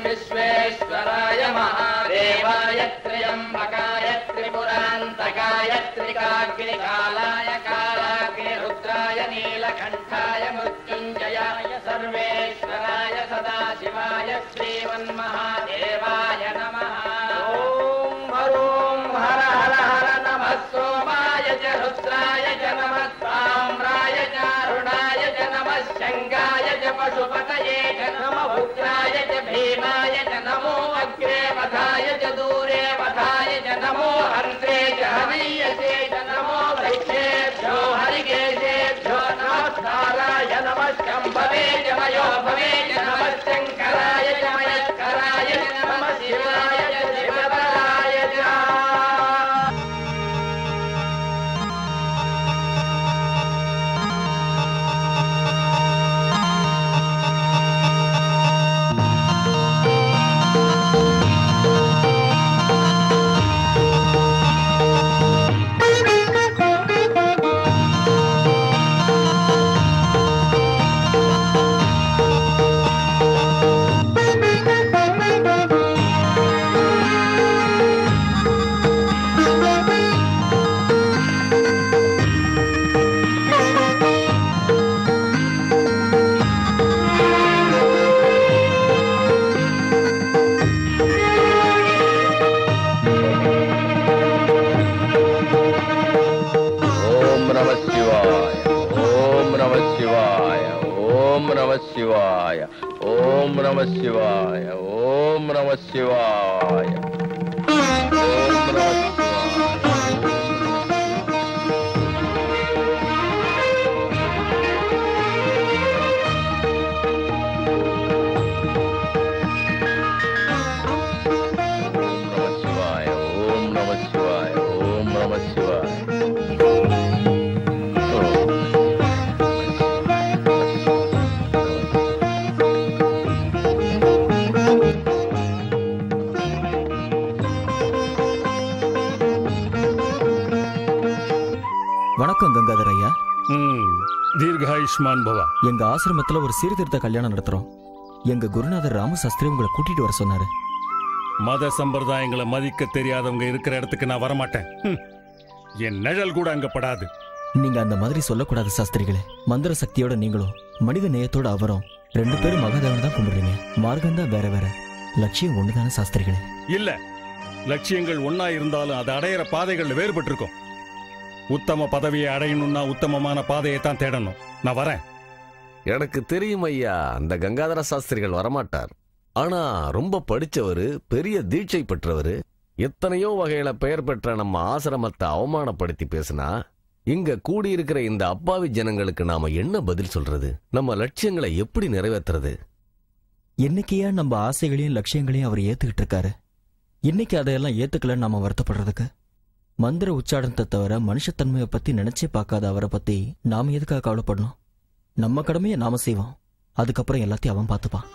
विश्वेश्वराय महादेवाय त्र्यम्बकाय त्रिपुरान्तकाय त्रिकाग्निकालाय कालाग्निरुद्राय नीलकण्ठाय मृत्युञ्जयाय सर्वेश्वराय सदाशिवाय श्रीमन्महादेवाय नमः। ॐ हरों हर हर हर नमः सोमाय च रुद्राय च नमः ताम्राय च अरुणाय च नमः शङ्गाय च पशुपतये च नमः उग्राय च भीमाय च नमो अग्रे वधाय च दूरे वधाय च नमो हन्त्रे च हनीयसे च नमो वृक्षेभ्यो हरिकेशेभ्यो नमस्काराय नमः शम्भवे च मयो भवे च नमः शङ्कराय च मयस्कराय च नमः शिवाय च शिवतराय च। शिवाय ओम नमः शिवाय ओम नमः शिवाय ओम नमः शिवाय ओम नमः शिवाय ओम नमः शिवाय। வணக்கம் கங்காதர் ஐயா. தீர்காயுஷ்மான் பவா. எங்க ஆசிரமத்துல ஒரு சீர்திருத்த கல்யாணம் நடத்துறோம். எங்க குருநாதர் ராமசாஸ்திரி உங்களை கூட்டிட்டு வர சொன்னாரு. மத சம்பிரதாயங்களை மதிக்க தெரியாதவங்க இருக்கிற இடத்துக்கு நான் வரமாட்டேன். என் நிழல் கூட அங்க படாது. நீங்க அந்த மாதிரி சொல்லக்கூடாது சாஸ்திரிகளே. மந்திர சக்தியோட நீங்களும் மனித நேயத்தோட அவரும் 2 பேரும் மகாதேவனை தான் கும்பிடுறீங்க. மார்க்கம் தான் வேற வேற, லட்சியம் ஒண்ணுதானே சாஸ்திரிகளே? இல்ல, லட்சியங்கள் ஒன்னா இருந்தாலும் அது அடையிற பாதைகள் வேறுபட்டு இருக்கும். உத்தம பதவியை அடையணும்னா உத்தமமான பாதையை தான் தேடணும். நான் வரேன். எனக்கு தெரியும் ஐயா, அந்த கங்காதர சாஸ்திரிகள் வரமாட்டார். ஆனா ரொம்ப படிச்சவரு, பெரிய தீட்சை பெற்றவரு, எத்தனையோ வகையில பெயர் பெற்ற நம்ம ஆசிரமத்தை அவமானப்படுத்தி பேசினா இங்க கூடியிருக்கிற இந்த அப்பாவி ஜனங்களுக்கு நாம என்ன பதில் சொல்றது? நம்ம லட்சியங்களை எப்படி நிறைவேற்றுறது? என்னைக்கையா நம்ம ஆசைகளையும் லட்சியங்களையும் அவர் ஏத்துக்கிட்டு இருக்காரு. இன்னைக்கு அதையெல்லாம் ஏத்துக்கல நாம வருத்தப்படுறதுக்கு? மந்திர உச்சாரணத்தை தவிர மனுஷத்தன்மையை பத்தி நினைச்சே பார்க்காத அவரை பத்தி நாம எதுக்காக கவலைப்படணும்? நம்ம கடமையை நாம செய்வோம், அதுக்கப்புறம் எல்லாத்தையும் அவன் பார்த்துப்பான்.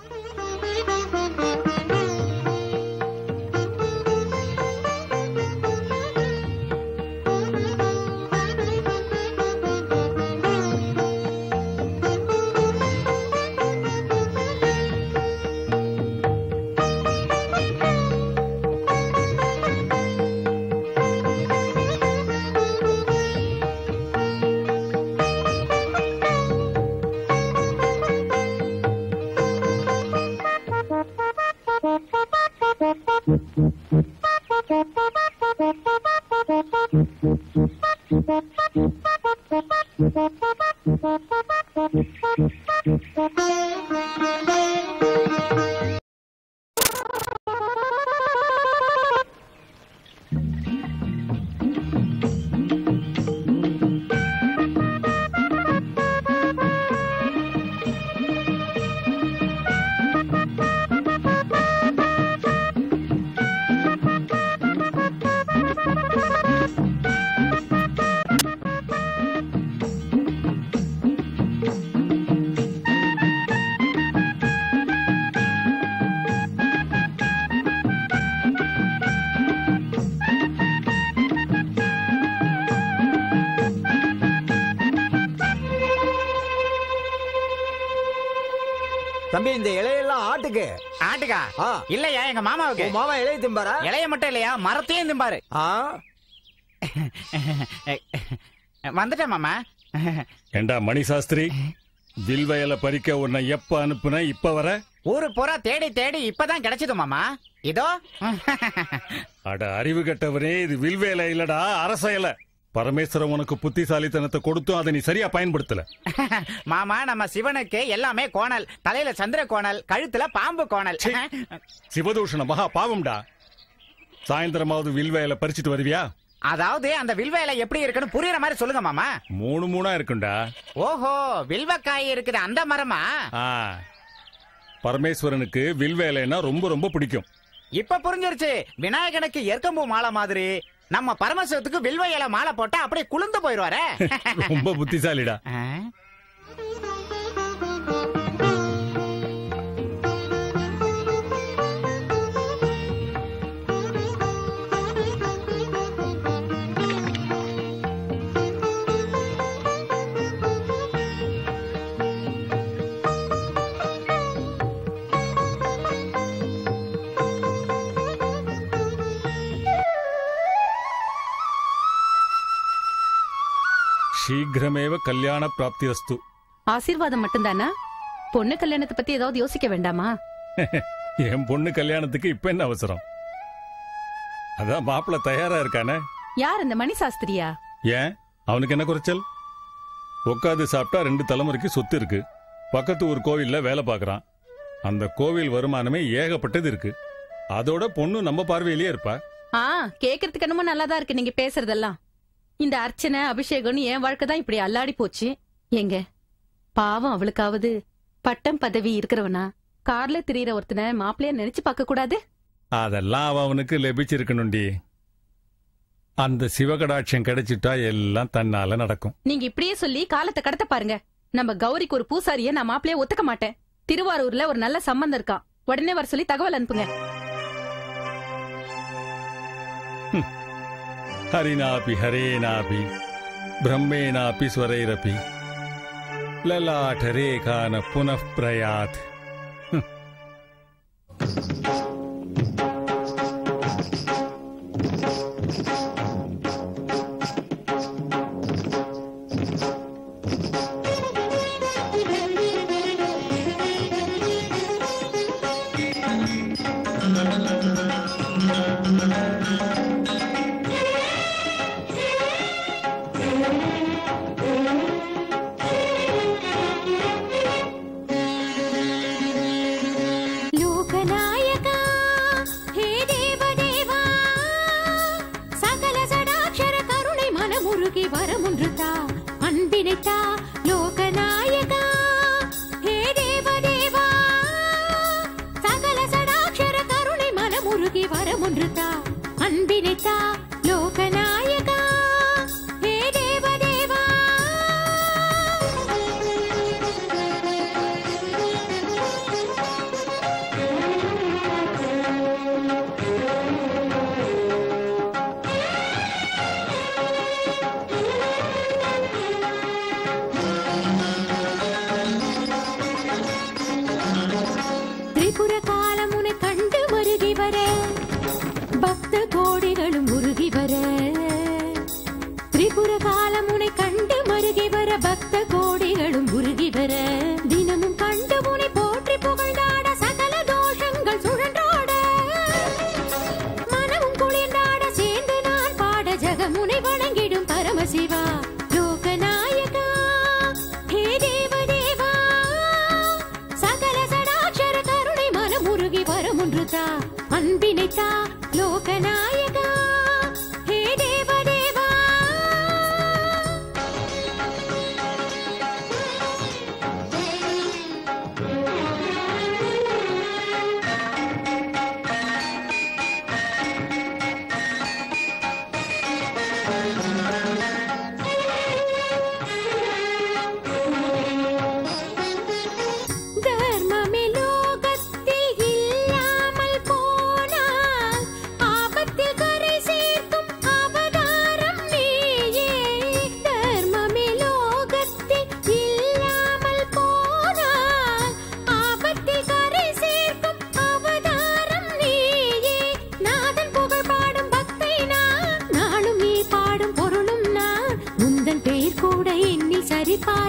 தம்பி இந்த இலையெல்லாம் ஆட்டுக்கு. ஆட்டுக்கா? இல்லையா, எங்க மாமாவுக்கு. மாமா இலைய திம்பாரா? இலைய மட்டும் இல்லையா, மரத்தையும் திம்பாரு. வந்துட்டேன் மாமா. ஏண்டா மணி சாஸ்திரி, வில்வயலை பறிக்க உன்னை எப்ப அனுப்புன, இப்ப வர? ஊரு பூரா தேடி தேடி இப்பதான் கிடைச்சது மாமா. இதோ. அட அறிவு கெட்டவரே, இது வில்வேலை இல்லடா, அரச இலை. பரமேஸ்வரன் உனக்கு புத்திசாலித்தனத்தை கொடுத்தும் அதை நீ சரியா பயன்படுத்தல. மாமா, நம்ம சிவனுக்கு எல்லாமே கோணல். தலையில சந்திர கோணல், கழுத்துல பாம்பு கோணல். சிவதூஷண மகா பாவம்டா. சாயந்தரமாவது வில்வேலை பறிச்சுட்டு வருவியா? அதாவது அந்த வில்வேலை எப்படி இருக்குன்னு புரியுற மாதிரி சொல்லுங்க மாமா. மூணா இருக்குண்டா. ஓஹோ, வில்வக்காய் இருக்குது அந்த மரமா? பரமேஸ்வரனுக்கு வில்வேலைன்னா ரொம்ப ரொம்ப பிடிக்கும். இப்ப புரிஞ்சிருச்சு. விநாயகனுக்கு எருக்கம்பூ மாலை மாதிரி நம்ம பரமேஸ்வரத்துக்கு வில்வ இலை மாலை போட்டா அப்படியே குளிர்ந்து போயிடுவாரே. ரொம்ப புத்திசாலிடா. சீக்கிரமேவ கல்யாண பிராப்திரஸ்து. ஆசீர்வாதம் மட்டும்தானா? பொண்ணு கல்யாணத்தை பத்தி ஏதாவது யோசிக்க வேண்டாமா? என் பொண்ணு கல்யாணத்துக்கு இப்ப என்ன அவசரம்? அதான் மாப்பிள்ள தயாரா இருக்கானே. யார் அந்த மணி சாஸ்திரியா? ஏன், அவனுக்கு என்ன குறைச்சல்? உட்காந்து சாப்பிட்டா 2 தலைமுறைக்கு சொத்து இருக்கு. பக்கத்து ஒரு கோவில்ல வேலை பாக்குறான். அந்த கோவில் வருமானமே ஏகப்பட்டது இருக்கு. அதோட பொண்ணு நம்ம பார்வையிலேயே இருப்பா. கேக்குறதுக்கு என்னமோ நல்லாதான் இருக்கு நீங்க பேசுறதெல்லாம். இந்த அர்ச்சனை அபிஷேகம்னு என் வாழ்க்கை தான் இப்படி அல்லாடி போச்சு. எங்க பாவம், அவளுக்காவது பட்டம் பதவி இருக்கிறவனா கார்ல திரியிற ஒருத்தனை மாப்பிள்ளைய நினைச்சு பார்க்க கூடாது? அதெல்லாம் அவனுக்கு லபிச்சிருக்கணும்டி. அந்த சிவகடாட்சியம் கிடைச்சிட்டா எல்லாம் தன்னால நடக்கும். நீங்க இப்படியே சொல்லி காலத்தை கடத்த பாருங்க. நம்ம கௌரிக்கு ஒரு பூசாரிய நான் மாப்பிள்ளைய ஒத்துக்க மாட்டேன். திருவாரூர்ல ஒரு நல்ல சம்பந்தம் இருக்கான், உடனே வர சொல்லி தகவல் அனுப்புங்க. हरिनापि हरेनापि ब्रह्मेणापि स्वरैरपि ललाटरेखा न पुनः प्रयात्. தர்மமே லோகத்தில் இல்லாமல் போனால் ஆபத்து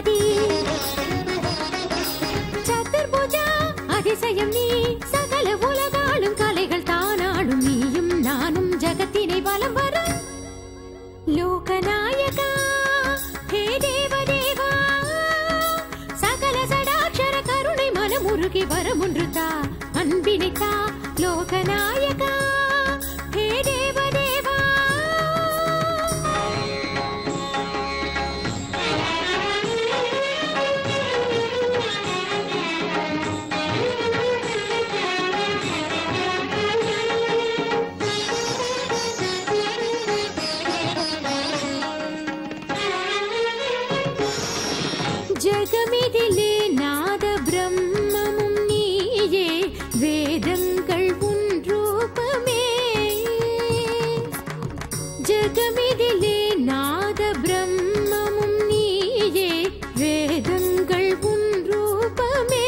ஆதி சதுர்புஜா அதிசயம் நீ சகல உலகாலும் கலைகள் தானாடும் நீயும் நானும் ஜகத்தினை வலம் வரும் லோகநாயகா ஹே தேவதேவா சகல சடாட்சர கருணை மனமுருகி வரமுன்று தா அன்பினை தா லோகநாயகா ஹே தேவதேவா ஜகமிதிலே நாத பிரம்மமும் நீயே வேதங்கள் உன் ரூபமே ஜகமிதிலே நாத பிரம்மமும் நீயே வேதங்கள் உன் ரூபமே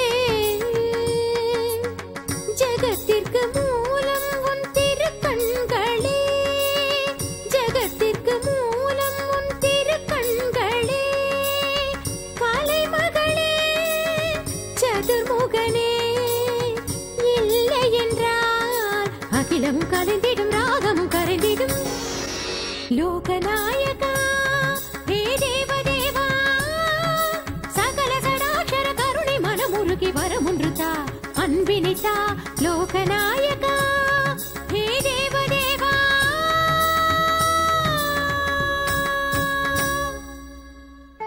ஜகத்திற்கு மூலம் உன் திருக்கண்களே ஜகத்திற்கு மூலம் உன் திருக்கண்களே கலைமகளே சதுர்முகனே இல்லை என்றால் அகிலமும் கலைந்திடும் ராகமும் கரைந்திடும் லோகநாயகா ஹே தேவதேவா சகல சடாட்சர கருணை மனமுருகி வரமுன்று தா அன்பினை தா லோகநாயகா ஹே தேவதேவா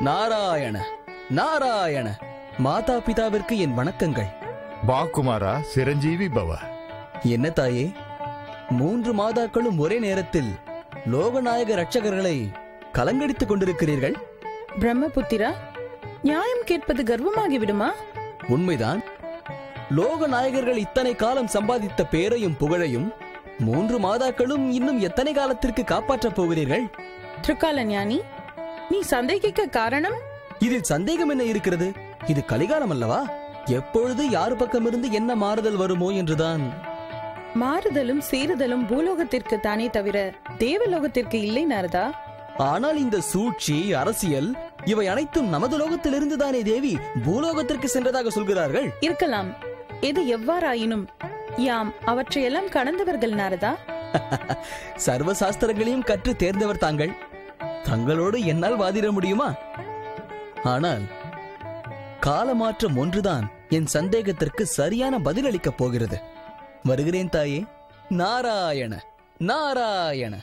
நாராயண நாராயண மாதா பிதாவிற்கு என் வணக்கங்கள். வா குமாரா, சிரஞ்சீவி பவ. என்ன தாயே, 3 மாதாக்களும் ஒரே நேரத்தில் லோகநாயக ரட்சகர்களை கலங்கடித்துக் கொண்டிருக்கிறீர்கள். பிரம்மபுத்திரா, நியாயம் கேட்பது கர்வமாகி விடுமா? உண்மைதான். லோகநாயகர்கள் இத்தனை காலம் சம்பாதித்த பேரையும் புகழையும் 3 மாதாக்களும் இன்னும் எத்தனை காலத்திற்கு காப்பாற்றப் போகிறீர்கள்? திருக்கால ஞானி, நீ சந்தேகிக்க காரணம்? இதில் சந்தேகம் என்ன இருக்கிறது? இது கலிகாலம் அல்லவா? எப்பொழுது யார் பக்கமிருந்து என்ன மாறுதல் வருமோ என்றுதான். மாறுதலும் சீறுதலும் பூலோகத்திற்கு தானே தவிர தேவலோகத்திற்கு இல்லை நாரதா. ஆனால் இந்த சூழ்ச்சி, அரசியல் இவை அனைத்தும் நமது லோகத்திலிருந்து தானே தேவி பூலோகத்திற்கு சென்றதாக சொல்கிறார்கள். இருக்கலாம். எது எவ்வாறாயினும் யாம் அவற்றையெல்லாம் கடந்தவர்கள் நாரதா. சர்வ சாஸ்திரங்களையும் கற்று தேர்ந்தவர் தாங்கள். தங்களோடு என்னால் வாதிட முடியுமா? ஆனால் காலமாற்றம் ஒன்றுதான் என் சந்தேகத்திற்கு சரியான பதில் அளிக்கப் போகிறது. வருகிறேன் தாயே. நாராயண நாராயண.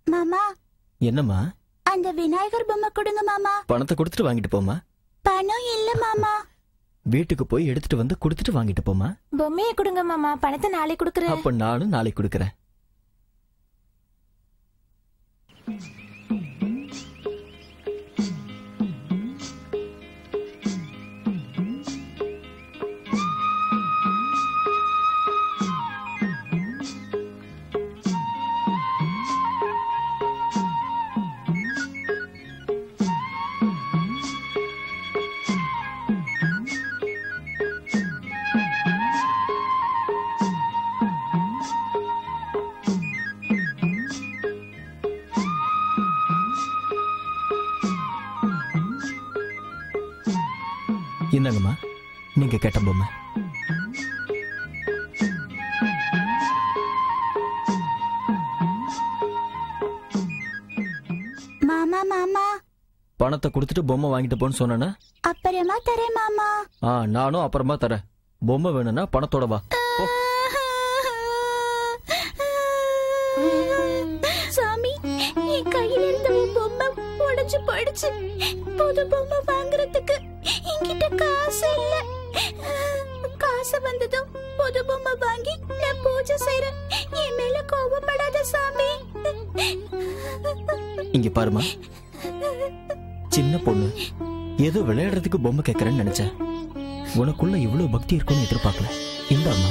மாமா, என்னம்மா? அந்த விநாயகர் பொம்மை கொடுங்க மாமா. பணத்தை கொடுத்துட்டு வாங்கிட்டு போமா. பணம் இல்ல மாமா. வீட்டுக்கு போய் எடுத்துட்டு வந்து கொடுத்துட்டு வாங்கிட்டு போமா. பொம்மையை கொடுங்க மாமா, பணத்தை நாளை கொடுக்கறேன். அப்ப நானும் நாளைக்கு கொடுக்கறேன். இந்தாங்கம்மா, நீங்க கேட்ட பொம்மை. மாமா, ஆமா மாமா. பணத்தை கொடுத்துட்டு பொம்மை வாங்கிட்டு போன்னு சொன்னா அப்புறமா தரேன் மாமா. நானும் அப்புறமா தரேன். பொம்மை வேணும்னா பணத்தோட வா. சாமி, என் கையில இருந்த பொம்மை உடைஞ்சு போயிடுச்சு. புது பொம்மை வாங்குறதுக்கு என்கிட்ட காசு இல்ல. காசு வந்ததும் புது பொம்மை வாங்கி நான் பூஜை செய்றேன். என் மேல கோபப்படாத சாமி. இங்க பாருமா, சின்ன பொண்ணு ஏதோ விளையாடுறதுக்கு பொம்மை கேட்கறேன்னு நினைச்சேன். உனக்குள்ள இவ்வளவு பக்தி இருக்கும்னு எதிர்பார்க்கல. இந்தாம்மா.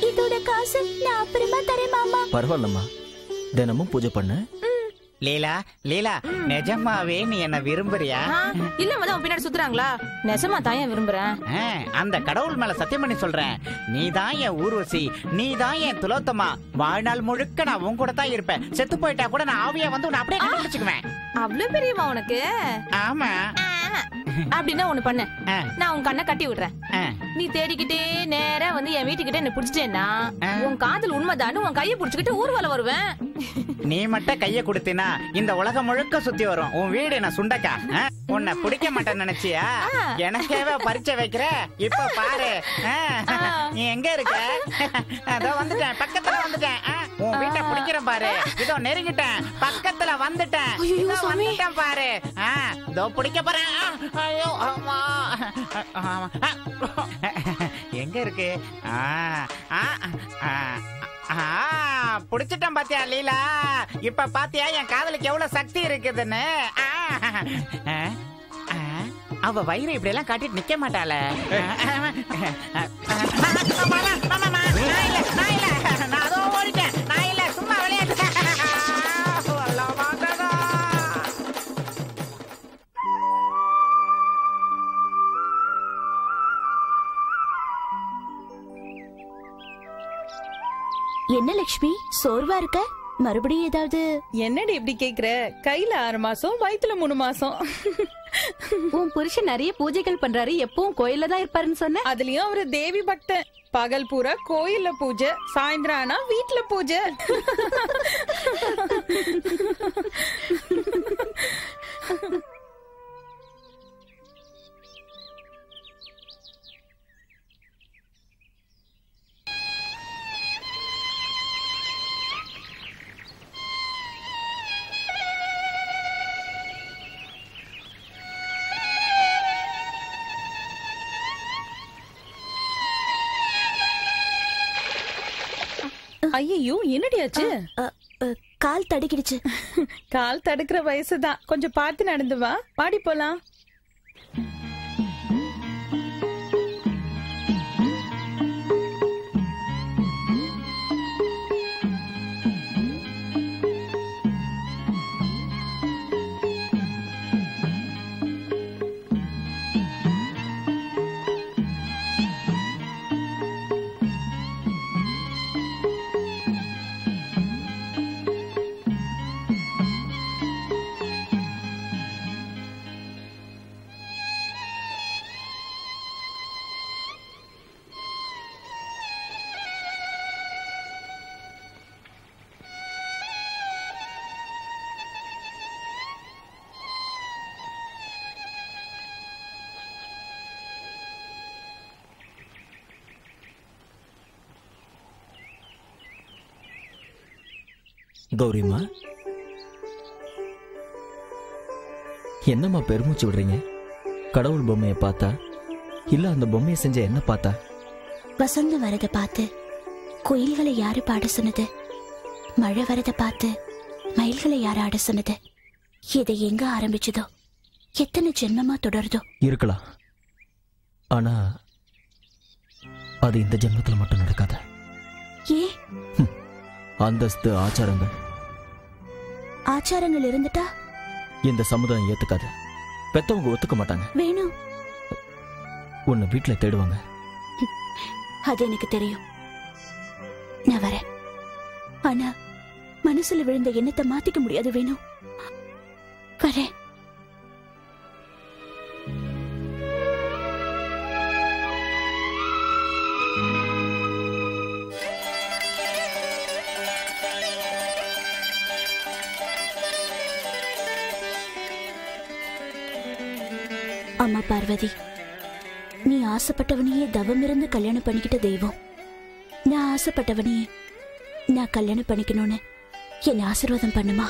இதோட காசு நான் அப்புறமா தரேன் மாமா. பரவாயில்லம்மா, தினமும் பூஜை பண்ண. லீலா லீலா, நிஜமாவே நீ என்ன விரும்புறியா? இல்ல மதம் பின்னாடி சுத்துறாங்களா? நெசமா தான் ஏன் விரும்புறேன். அந்த கடவுள் மேல சத்தியம் பண்ணி சொல்றேன், நீ தான் என் ஊர்வசி, நீ தான் என் துலோத்தமா. வாழ்நாள் முழுக்க நான் உன் கூட தான் இருப்பேன். செத்து போயிட்டா கூட நான் ஆவியா வந்து உன்னை அப்படியே கண்டுபிடிச்சுக்குவேன். அவ்வளவு பெரியவா உனக்கு? ஆமா. அப்படின்னா ஒண்ணு பண்ண, நான் உன் கண்ணை கட்டி விடுறேன். நீ தேடிக்கிட்டே நேரா வந்து என் வீட்டுக்கிட்ட என்ன பிடிச்சிட்டேன்னா உன் காதல் உண்மைதான்னு உன் கையை பிடிச்சுக்கிட்டு ஊர்வலம் வருவேன். நீ மட்டும் கைய கொடுத்தினா இந்த உலகம் முழுக்க சுத்தி வரும். உன் வீடு நான் சுண்டக்கா. உன்னை பிடிக்க மாட்டேன்னு நினைச்சியா? எனக்கேவ பரிச்சை வைக்கிற. இப்ப பாரு, நீ எங்க இருக்க? அதோ வந்துட்டேன், பக்கத்துல வந்துட்டேன். உன் வீட்டை பிடிக்கிறேன் பாரு. இதோ நெருங்கிட்டேன், பக்கத்துல வந்துட்டேன். வந்துட்டேன் பாரு. இதோ பிடிக்க போறேன். ஐயோ ஆமா. எங்க இருக்கு? புடிச்சிட்டேன் பாத்தியா லீலா? இப்ப பாத்தியா என் காதலுக்கு எவ்வளவு சக்தி இருக்குதுன்னு? அவ வயிறு இப்படி எல்லாம் காட்டிட்டு நிக்க மாட்டாள. நான் அதோ ஓடிட்டேன். நான் இல்ல, சும்மா விளையாட்டு. என்ன லட்சுமி, சோர்வா இருக்க? மறுபடியும் ஏதாவது? என்னடி இப்படி கேக்குற? கையில 6 மாசம், வயித்துல 3 மாசம். உன் புருஷன் நிறைய பூஜைகள் பண்றாரு. எப்பவும் கோயில்ல தான் இருப்பாருன்னு சொன்ன. அதுலயும் அவரு தேவி பக்தன். பகல் பூரா கோயில்ல பூஜை, சாயந்தரம் ஆனா வீட்டுல பூஜை. ஐயோ, என்னடியாச்சு? கால் தடுக்கிடுச்சு. கால் தடுக்கிற வயசுதான், கொஞ்சம் பார்த்து நடந்து வா. பாடி போலாம். கௌரிமா, என்னம்மா பெருமூச்சு விடுறீங்க? கடவுள் பொம்மையை பார்த்தா இல்ல அந்த பொம்மையை செஞ்ச என்ன பார்த்தா? வசந்தம் வரத பார்த்து கோயில்களை யாரு பாட சொன்னது? மழை வரத பார்த்து மயில்களை யாரு ஆட சொன்னது? இதை எங்க ஆரம்பிச்சதோ, எத்தனை ஜென்மமா தொடருதோ? இருக்கலாம், ஆனா அது இந்த ஜென்மத்தில் மட்டும் நடக்காது. ஏன்? அந்தஸ்து, ஆச்சாரங்கள் இருந்துட்டா இந்த சமுதாயம் ஏத்துக்காது. பெத்தவங்க ஒத்துக்க மாட்டாங்க. வேணும், உன்னை வீட்டுல தேடுவாங்க. அது எனக்கு தெரியும். நான் வரேன். ஆனா மனசுல விழுந்த எண்ணத்தை மாத்திக்க முடியாது. வேணும், வரேன். அம்மா பார்வதி, நீ ஆசைப்பட்டவனையே தவம் இருந்து கல்யாணம் பண்ணிக்கிட்ட தெய்வம். நான் ஆசைப்பட்டவனையே நான் கல்யாணம் பண்ணிக்கணும்னு என்னை ஆசீர்வாதம் பண்ணுமா?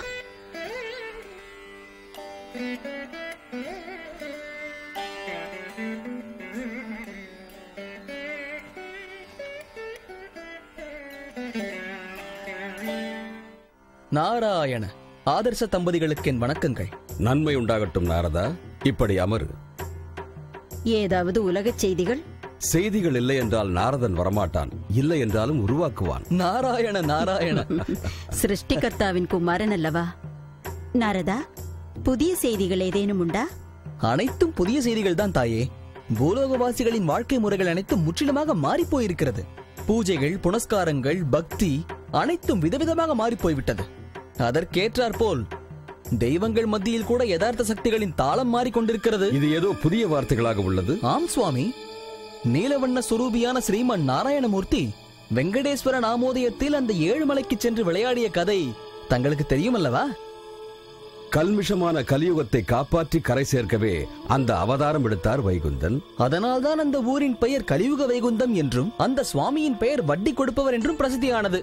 நாராயண ஆதர்ச தம்பதிகளுக்கு என் வணக்கங்கள். நன்மை உண்டாகட்டும் நாரதா. இப்படி அமரு. ஏதாவது உலகச் செய்திகள்? செய்திகள் இல்லை என்றால் நாரதன் வரமாட்டான், இல்லை என்றாலும் உருவாக்குவான். நாராயண நாராயண. சிருஷ்டிகர்த்தாவின் குமாரன் அல்லவா? நாரதா, புதிய செய்திகள் ஏதேனும் உண்டா? அனைத்தும் புதிய செய்திகள் தான் தாயே. பூலோகவாசிகளின் வாழ்க்கை முறைகள் அனைத்தும் முற்றிலுமாக மாறி போயிருக்கிறது. பூஜைகள், புனஸ்காரங்கள், பக்தி அனைத்தும் விதவிதமாக மாறி போய்விட்டது. அதற்கேற்றாற் போல் தெய்வங்கள் மத்தியில் கூட யதார்த்த சக்திகளின் தாளம் மாறிக்கொண்டிருக்கிறது. இது ஏதோ புதிய வார்த்தைகளாக உள்ளது. ஆம் சுவாமி. நீலவண்ண சுரூபியான ஸ்ரீமன் நாராயணமூர்த்தி வெங்கடேஸ்வர நாமோதயத்தில் அந்த ஏழுமலைக்கு சென்று விளையாடிய கதை தங்களுக்கு தெரியும் அல்லவா? கல்மிஷமான கலியுகத்தை காப்பாற்றி கரை சேர்க்கவே அந்த அவதாரம் எடுத்தார் வைகுந்தன். அதனால்தான் அந்த ஊரின் பெயர் கலியுக வைகுந்தம் என்றும் அந்த சுவாமியின் பெயர் வட்டி கொடுப்பவர் என்றும் பிரசித்தியானது.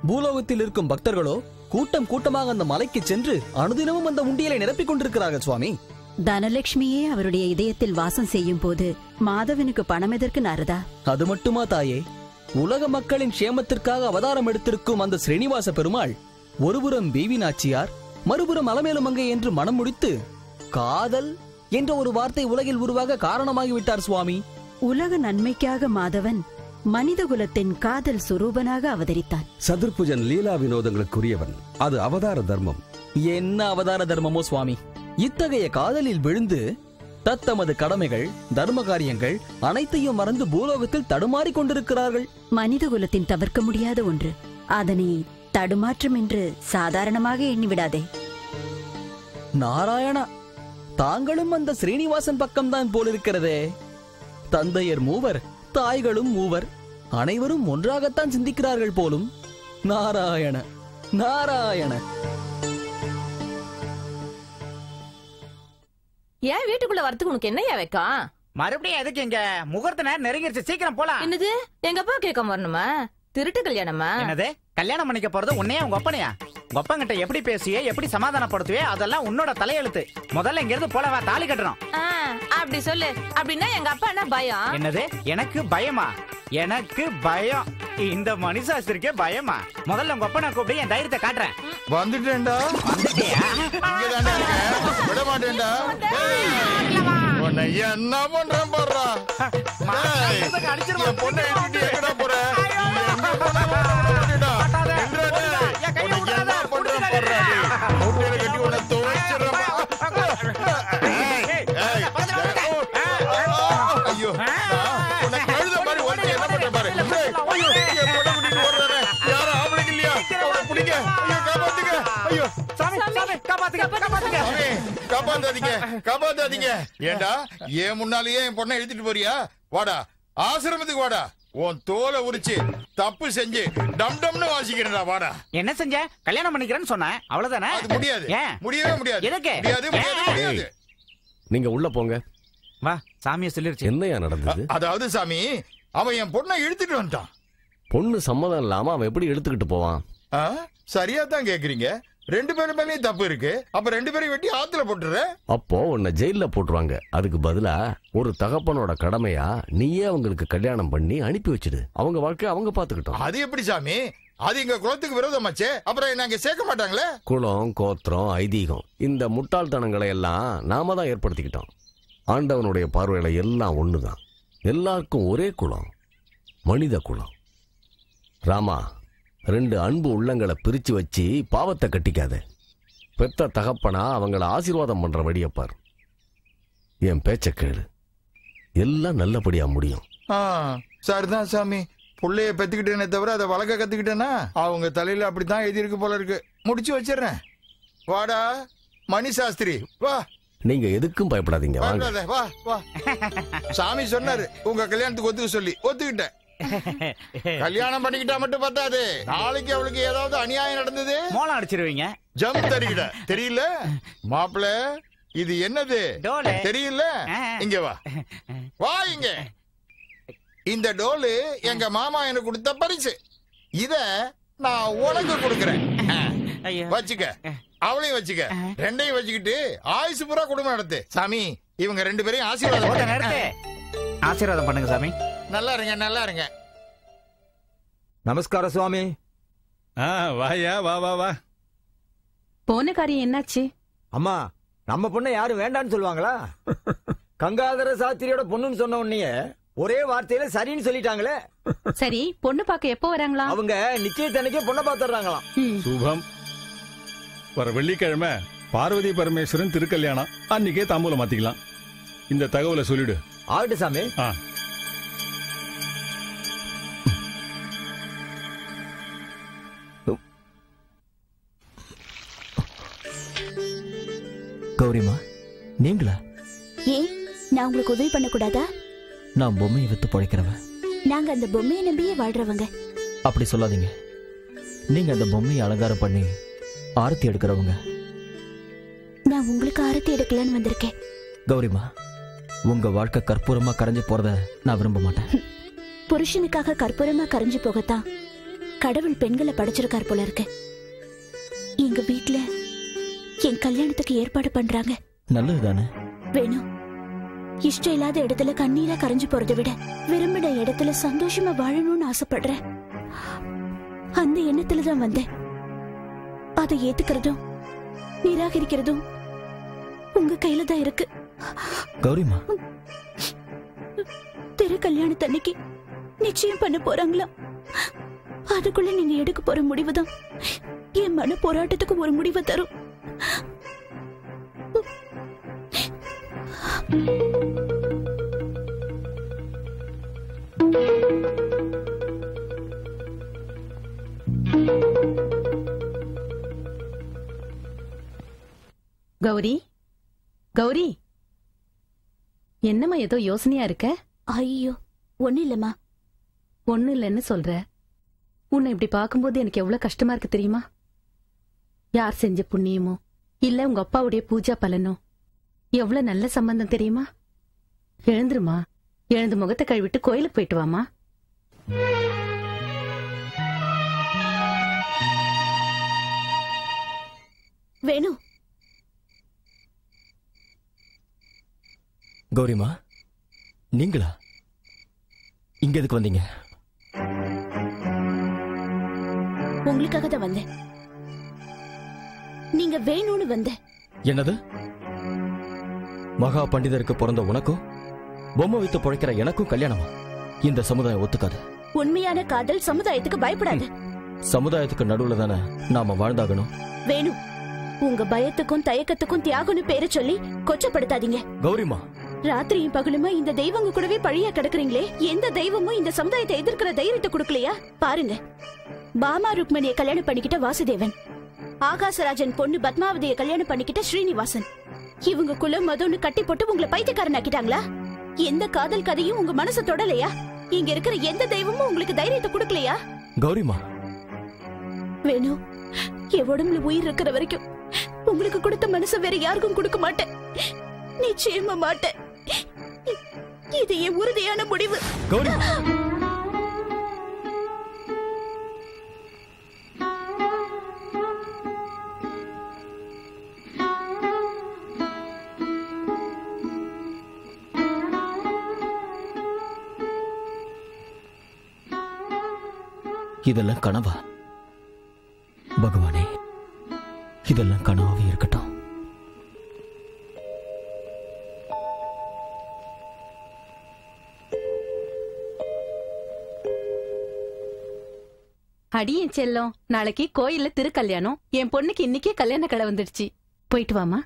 பூலோகத்தில் இருக்கும் பக்தர்களோ கூட்டம் கூட்டமாக அந்த மலைக்கு சென்று அனுதினமும் அந்த உண்டியலை நிரப்பிக் கொண்டிருக்கிறார்கள் சுவாமி. தனலட்சுமியே அவருடைய இதயத்தில் வாசம் செய்யும் போது மாதவனுக்கு பணம் எதற்கு நாரதா? அது மட்டுமா தாயே, உலக மக்களின் க்ஷேமத்திற்காக அவதாரம் எடுத்திருக்கும் அந்த ஸ்ரீனிவாச பெருமாள் ஒருபுறம் பீவி நாச்சியார், மறுபுறம் அலமேலுமங்கை என்று மனம் முடித்து காதல் என்ற ஒரு வார்த்தை உலகில் உருவாக காரணமாகிவிட்டார் சுவாமி. உலக நன்மைக்காக மாதவன் மனித குலத்தின் காதல் சுரூபனாக அவதரித்தான். சதுர்புஜன் லீலா வினோதங்களுக்குரியவன். அது அவதார தர்மம். என்ன அவதார தர்மமோ சுவாமி. இத்தகைய காதலில் விழுந்து தத்தமது கடமைகள், தர்ம காரியங்கள் அனைத்தையும் மறந்து பூலோகத்தில் தடுமாறிக் கொண்டிருக்கிறார்கள். மனித குலத்தின் தவிர்க்க முடியாத ஒன்று. அதனை தடுமாற்றம் என்று சாதாரணமாக எண்ணிவிடாதே. நாராயணா, தாங்களும் அந்த ஸ்ரீனிவாசன் பக்கம்தான் போலிருக்கிறதே. தந்தையர் மூவர், தாய்களும் மூவர், அனைவரும் ஒன்றாகத்தான் சிந்திக்கிறார்கள் போலும். நாராயண நாராயண. ஏன் வீட்டுக்குள்ள வரதுக்கு உனக்கு என்னையா வைக்கும்? மறுபடியும் எதுக்கு இங்க? முகூர்த்த நேரம் நெருங்கிருச்சு, சீக்கிரம் போலாம். என்னது, எங்க அப்பா கேட்காம வரணுமா? திருட்டு கல்யாணமா? என்னது, கல்யாணம் பண்ணிக்க போறது உன்னையா உங்க அப்பனையா? உங்க அப்பங்கிட்ட எப்படி பேசியே, எப்படி சமாதானப்படுத்துவே, அதெல்லாம் உன்னோட தலையெழுத்து. முதல்ல இங்க இருந்து போலவா, தாலி கட்டணும். அப்படி சொல்லு. அப்படின்னா எங்க அப்பா என்ன பயம்? என்னது, எனக்கு பயமா? எனக்கு பயம்? இந்த மணிசாஸ்திரிக்கே பயமா? முதல்ல உங்க அப்பனை கூப்பிட்டு என் தைரியத்தை காட்டுறேன். வந்துட்டேன்டா. வந்துட்டியா? இங்கதான்டா இருக்கேன். விட மாட்டேன்டா. உன்னை என்ன பண்றேன் பாருடா. என் பொண்ணை எடுத்துட்டு எங்கடா போற? காப்பாத்தாதீங்க. ஏண்டா ஏன் முன்னாலேயே என் பொண்ணை எழுதிட்டு போறியா? வாடா, ஆசிரமத்துக்கு வாடா. உன் தோலை உரிச்சு தப்பு செஞ்சு டம் டம்னு வாசிக்கிறா. வாடா. என்ன செஞ்ச? கல்யாணம் பண்ணிக்கிறேன்னு சொன்னேன், அவ்வளவுதானே? முடியாது, முடியவே முடியாது. எதுக்கு? முடியாது. நீங்க உள்ள போங்க. வா, சாமியை சொல்லிருச்சு. என்னையா நடந்தது? அதாவது சாமி, அவன் என் பொண்ணை இழுத்துட்டு வந்துட்டான். பொண்ணு சம்மதம் இல்லாம அவன் எப்படி எடுத்துக்கிட்டு போவான்? சரியா தான் கேக்குறீங்க. ரெண்டு பேரும் மேலேயும் தப்பு இருக்கு. அப்ப ரெண்டு பேரும் வெட்டி ஆத்துல போட்டுற. அப்போ உன்னை ஜெயில போட்டுருவாங்க. அதுக்கு பதிலா ஒரு தகப்பனோட கடமையா நீயே அவங்களுக்கு கல்யாணம் பண்ணி அனுப்பி வச்சிடு. அவங்க வாழ்க்கை அவங்க பாத்துக்கிட்டோம். அது எப்படி சாமி? அது எங்க குலத்துக்கு விரோதமாச்சே. அப்புறம் நாங்க சேர்க்க மாட்டாங்களே. குலம், கோத்திரம், ஐதீகம் இந்த முட்டாள்தனங்களை எல்லாம் நாம தான் ஏற்படுத்திக்கிட்டோம். ஆண்டவனுடைய பார்வையில எல்லாம் ஒண்ணுதான். எல்லாருக்கும் ஒரே குலம், மனித குலம். ராமா, ரெண்டு அன்பு உள்ளங்களை பிரிச்சு வச்சு பாவத்தை கட்டிக்காத. பெத்த தகப்பனா அவங்கள ஆசீர்வாதம் பண்ற வழியப்பார். என் பேச்ச கேளு, எல்லாம் நல்லபடியா முடியும். சரிதான் சாமி. புள்ளைய பெத்துக்கிட்டேனே தவிர அதை வளர்க்க கத்துக்கிட்டேன்னா அவங்க தலையில அப்படித்தான் எழுதி இருக்கு போல இருக்கு. முடிச்சு வச்சிடறேன். வாடா மணி சாஸ்திரி, வா. நீங்க எதுக்கும் பயப்படாதீங்க, வாங்க. வா வா. சாமி சொன்னாரு உங்க கல்யாணத்துக்கு ஒத்துக்க சொல்லி, ஒத்துக்கிட்டேன். கல்யாணம் பண்ணிக்கிட்டா மட்டும் பத்தாது. நாளைக்கு அவளுக்கு ஏதாவது அநியாயம் நடந்தது, மோளம் அடிச்சிருவீங்க. ஜம் தருகிட தெரியல. மாப்பிள்ள இது என்னது தெரியல? இங்க வா, வா இங்க. இந்த டோலு எங்க மாமா எனக்கு கொடுத்த பரிசு. இத நான் உனக்கு கொடுக்கறேன். வச்சுக்க, அவளையும் வச்சுக்க. ரெண்டையும் வச்சுக்கிட்டு ஆயுசு பூரா குடும்பம் நடத்து. சாமி, இவங்க 2 பேரையும் ஆசீர்வாதம் பண்ணுங்க சாமி. நல்லா இருங்க, நல்லா இருங்க. நமஸ்காரம் சுவாமி. வாயா, வா வா வா. போன காரியம் என்னாச்சு? அம்மா, நம்ம பொண்ணை யாரும் வேண்டான்னு சொல்லுவாங்களா? கங்காதர சாஸ்திரியோட பொண்ணுன்னு சொன்ன உடனே ஒரே வார்த்தையில சரின்னு சொல்லிட்டாங்களே. சரி, பொண்ணு பார்க்க எப்போ வராங்களா? அவங்க நிச்சயத்தன்னைக்கே பொண்ணை பார்த்துறாங்களாம். சுபம். வர வெள்ளிக்கிழமை பார்வதி பரமேஸ்வரன் திருக்கல்யாணம். அன்னைக்கே தாம்பூலம் மாத்திக்கலாம். இந்த தகவலை சொல்லிடு. ஆகட்டும் சாமி. கௌரிமா, நீங்களா? ஏன், நான் உங்களுக்கு உதவி பண்ண கூடாதா? நான் பொம்மையை வித்து பழைக்கிறவன். நாங்க அந்த பொம்மையை நம்பியே வாழ்றவங்க. அப்படி சொல்லாதீங்க. நீங்க அந்த பொம்மையை அலங்காரம் பண்ணி ஆரத்தி எடுக்கிறவங்க. நான் உங்களுக்கு ஆரத்தி எடுக்கலான்னு வந்திருக்கேன். கௌரிமா, உங்க வாழ்க்கை கற்பூரமா கரைஞ்சு போறத நான் விரும்ப மாட்டேன். புருஷனுக்காக கற்பூரமா கரைஞ்சு போகத்தான் கடவுள் பெண்களை படைச்சிருக்கார் போல இருக்கு. எங்க வீட்டுல என் கல்யாணத்துக்கு ஏற்பாடு பண்றாங்க. நல்லதுதானே? வேணும். இஷ்டம் இல்லாத இடத்துல கண்ணீரா கரைஞ்சு போறதை விட விரும்பின இடத்துல சந்தோஷமா வாழணும்னு ஆசைப்படுறேன். அந்த எண்ணத்துலதான் வந்தேன். அதை ஏத்துக்கிறதும் நிராகரிக்கிறதும் உங்க கையில தான் இருக்கு. கௌரிமா, திரு கல்யாணத்தன்னைக்கு நிச்சயம் பண்ண போறாங்களா? அதுக்குள்ள நீங்க எடுக்க போற முடிவுதான் என் மன போராட்டத்துக்கு ஒரு முடிவை தரும். கௌரி, கௌரி, என்னம்மா ஏதோ யோசனையா இருக்க? ஐயோ, ஒண்ணு இல்லம்மா. ஒண்ணு இல்லைன்னு சொல்ற. உன்னை இப்படி பார்க்கும்போது எனக்கு எவ்வளவு கஷ்டமா இருக்கு தெரியுமா? யார் செஞ்ச புண்ணியமோ இல்ல உங்க அப்பாவுடைய பூஜா பலனோ. எவ்வளவு நல்ல சம்பந்தம் தெரியுமா? எழுந்துருமா, எழுந்து முகத்தை கழுவிட்டு கோயிலுக்கு போயிட்டு வாமா. வேணும். கௌரிமா, நீங்களா? இங்க எதுக்கு வந்தீங்க? உங்களுக்காக தான் வந்தேன். நீங்க வேணும்னு வந்தேன். என்னது? மகா பண்டிதருக்கு பிறந்த உனக்கும் பொம்மை வித்து பொழைக்கிற எனக்கும் கல்யாணமா? இந்த சமுதாயம் ஒத்துக்காது. உண்மையான காதல் சமுதாயத்துக்கு பயப்படாது. சமுதாயத்துக்கு நடுவுல தானே நாம வாழ்ந்தாகணும். வேணும், உங்க பயத்துக்கும் தயக்கத்துக்கும் தியாகம்னு பேரை சொல்லி கொச்சப்படுத்தாதீங்க. கௌரிமா, ராத்திரியும் பகலுமா இந்த தெய்வங்க கூடவே பழியா கிடக்குறீங்களே. எந்த தெய்வமும் இந்த சமுதாயத்தை எதிர்க்கிற தைரியத்தை கொடுக்கலையா? பாருங்க, பாமா ருக்மணியை கல்யாணம் பண்ணிக்கிட்ட வாசுதேவன், ஆகாசராஜன் பொண்ணு பத்மாவதியை கல்யாணம் பண்ணிக்கிட்ட ஸ்ரீனிவாசன், இவங்க குல மதம்னு கட்டி போட்டு உங்களை பைத்தியக்காரன் ஆக்கிட்டாங்களா? எந்த காதல் கதையும் உங்க மனசை தொடலையா? இங்க இருக்கிற எந்த தெய்வமும் உங்களுக்கு தைரியத்தை கொடுக்கலையா? கௌரிமா, வேணும், என் உடம்புல உயிர் இருக்கிற வரைக்கும் உங்களுக்கு கொடுத்த மனசை வேற யாருக்கும் கொடுக்க மாட்டேன். நிச்சயமா மாட்டேன். இது என் உறுதியான முடிவு. கௌரிமா, இதெல்லாம் கனவா? பகவானே, இதெல்லாம் கனவாவே இருக்கட்டும். அடியேன் செல்லம், நாளைக்கு கோயில்ல திருக்கல்யாணம். என் பொண்ணுக்கு இன்னைக்கே கல்யாண கடை வந்துடுச்சு. போயிட்டு வாமா.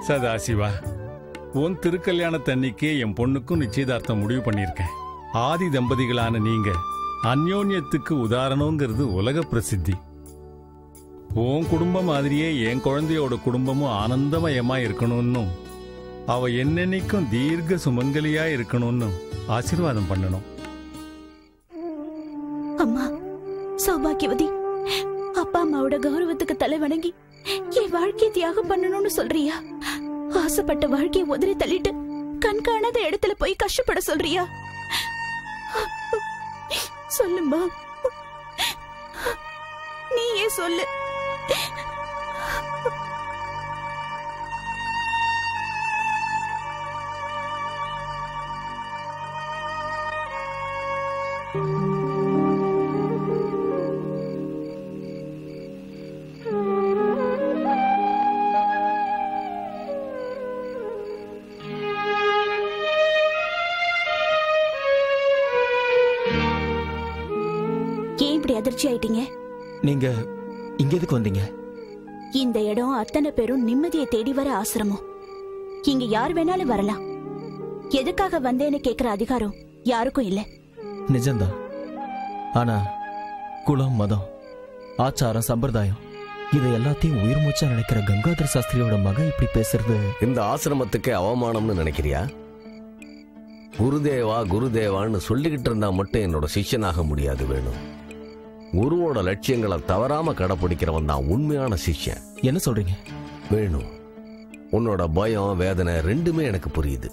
சதாசிவா, உன் திருக்கல்யாணத்தன்னைக்கு என் பொண்ணுக்கும் நிச்சயதார்த்தம் முடிவு பண்ணியிருக்கேன். ஆதி தம்பதிகளான நீங்க அந்யோன்யத்துக்கு உதாரணங்கிறது உலக பிரசித்தி. உன் குடும்பம் மாதிரியே என் குழந்தையோட குடும்பமும் ஆனந்தமயமா இருக்கணும்னு, அவ என்னென்னைக்கும் தீர்க்க சுமங்கலியா இருக்கணும்னு ஆசீர்வாதம் பண்ணணும். அம்மா சௌபாகியவதி, அப்பா அம்மாவோட கௌரவத்துக்கு தலை வணங்கி என் வாழ்க்கையை தியாகம் பண்ணணும்னு சொல்றியா? ஆசைப்பட்ட வாழ்க்கையை உதறி தள்ளிட்டு கண் காணாத இடத்துல போய் கஷ்டப்பட சொல்றியா? சொல்லுமா, நீயே சொல்லு. அதிர்ச்சி ஆயிட்டீங்க? நீங்க இங்க எதுக்கு வந்தீங்க? இந்த இடம் அத்தனை பேரும் நிம்மதியை தேடி வர ஆசிரமம். இங்க யார் வேணாலும் வரலாம். எதுக்காக வந்தேன்னு கேக்குற அதிகாரம் யாருக்கும் இல்ல. நிஜம்தான். ஆனா குலம், மதம், ஆச்சாரம், சம்பிரதாயம் இதை எல்லாத்தையும் உயிர் மூச்சா நினைக்கிற கங்காதர சாஸ்திரியோட மகன் இப்படி பேசுறது இந்த ஆசிரமத்துக்கே அவமானம்னு நினைக்கிறியா? குருதேவா குருதேவான்னு சொல்லிக்கிட்டு இருந்தா மட்டும் என்னோட சிஷ்யனாக முடியாது. வேணும், குருவோட லட்சியங்களை தவறாம கடைபிடிக்கிறவன் தான் உண்மையான சிஷ்யன். என்ன சொல்றீங்க? வேணும், உன்னோட பயம், வேதனை ரெண்டுமே எனக்கு புரியுது.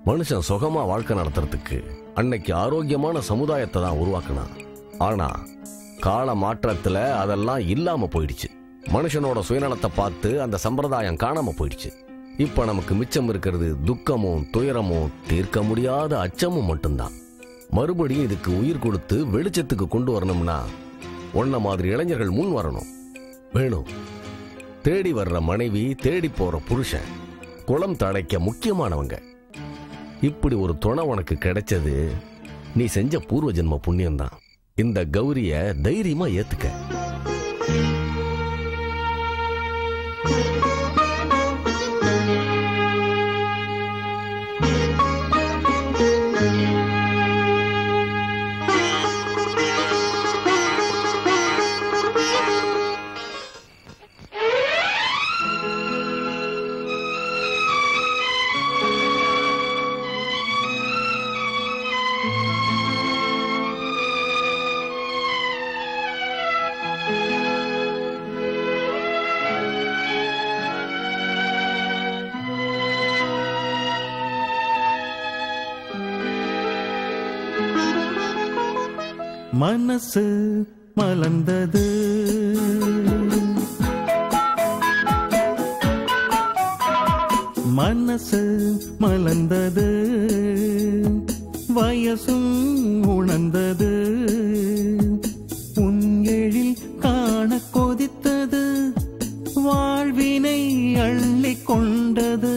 மனுஷன் சுகமா வாழ்க்கை நடத்துறதுக்கு அன்னைக்கு ஆரோக்கியமான சமுதாயத்தை தான் உருவாக்கினான். ஆனா கால மாற்றத்துல அதெல்லாம் இல்லாம போயிடுச்சு. மனுஷனோட சுயநலத்தை பார்த்து அந்த சம்பிரதாயம் காணாம போயிடுச்சு. இப்ப நமக்கு மிச்சம் இருக்கிறது துக்கமும் துயரமும் தீர்க்க முடியாத அச்சமும் மட்டும்தான். மறுபடியும் இதுக்கு உயிர் கொடுத்து வெளிச்சத்துக்கு கொண்டு வரணும்னா உன்ன மாதிரி இளைஞர்கள் முன் வரணும். வேணும், தேடி வர்ற மனைவி, தேடி போற புருஷன், குளம் தழைக்க முக்கியமானவங்க. இப்படி ஒரு துணை உனக்கு கிடைச்சது நீ செஞ்ச பூர்வ ஜென்ம புண்ணியம்தான். இந்த கௌரிய தைரியமா ஏத்துக்க. மனசு மலர்ந்தது, மனசு மலர்ந்தது, வயசும் உணர்ந்தது, உன் எழில் காண கொதித்தது, வாழ்வினை அள்ளி கொண்டது.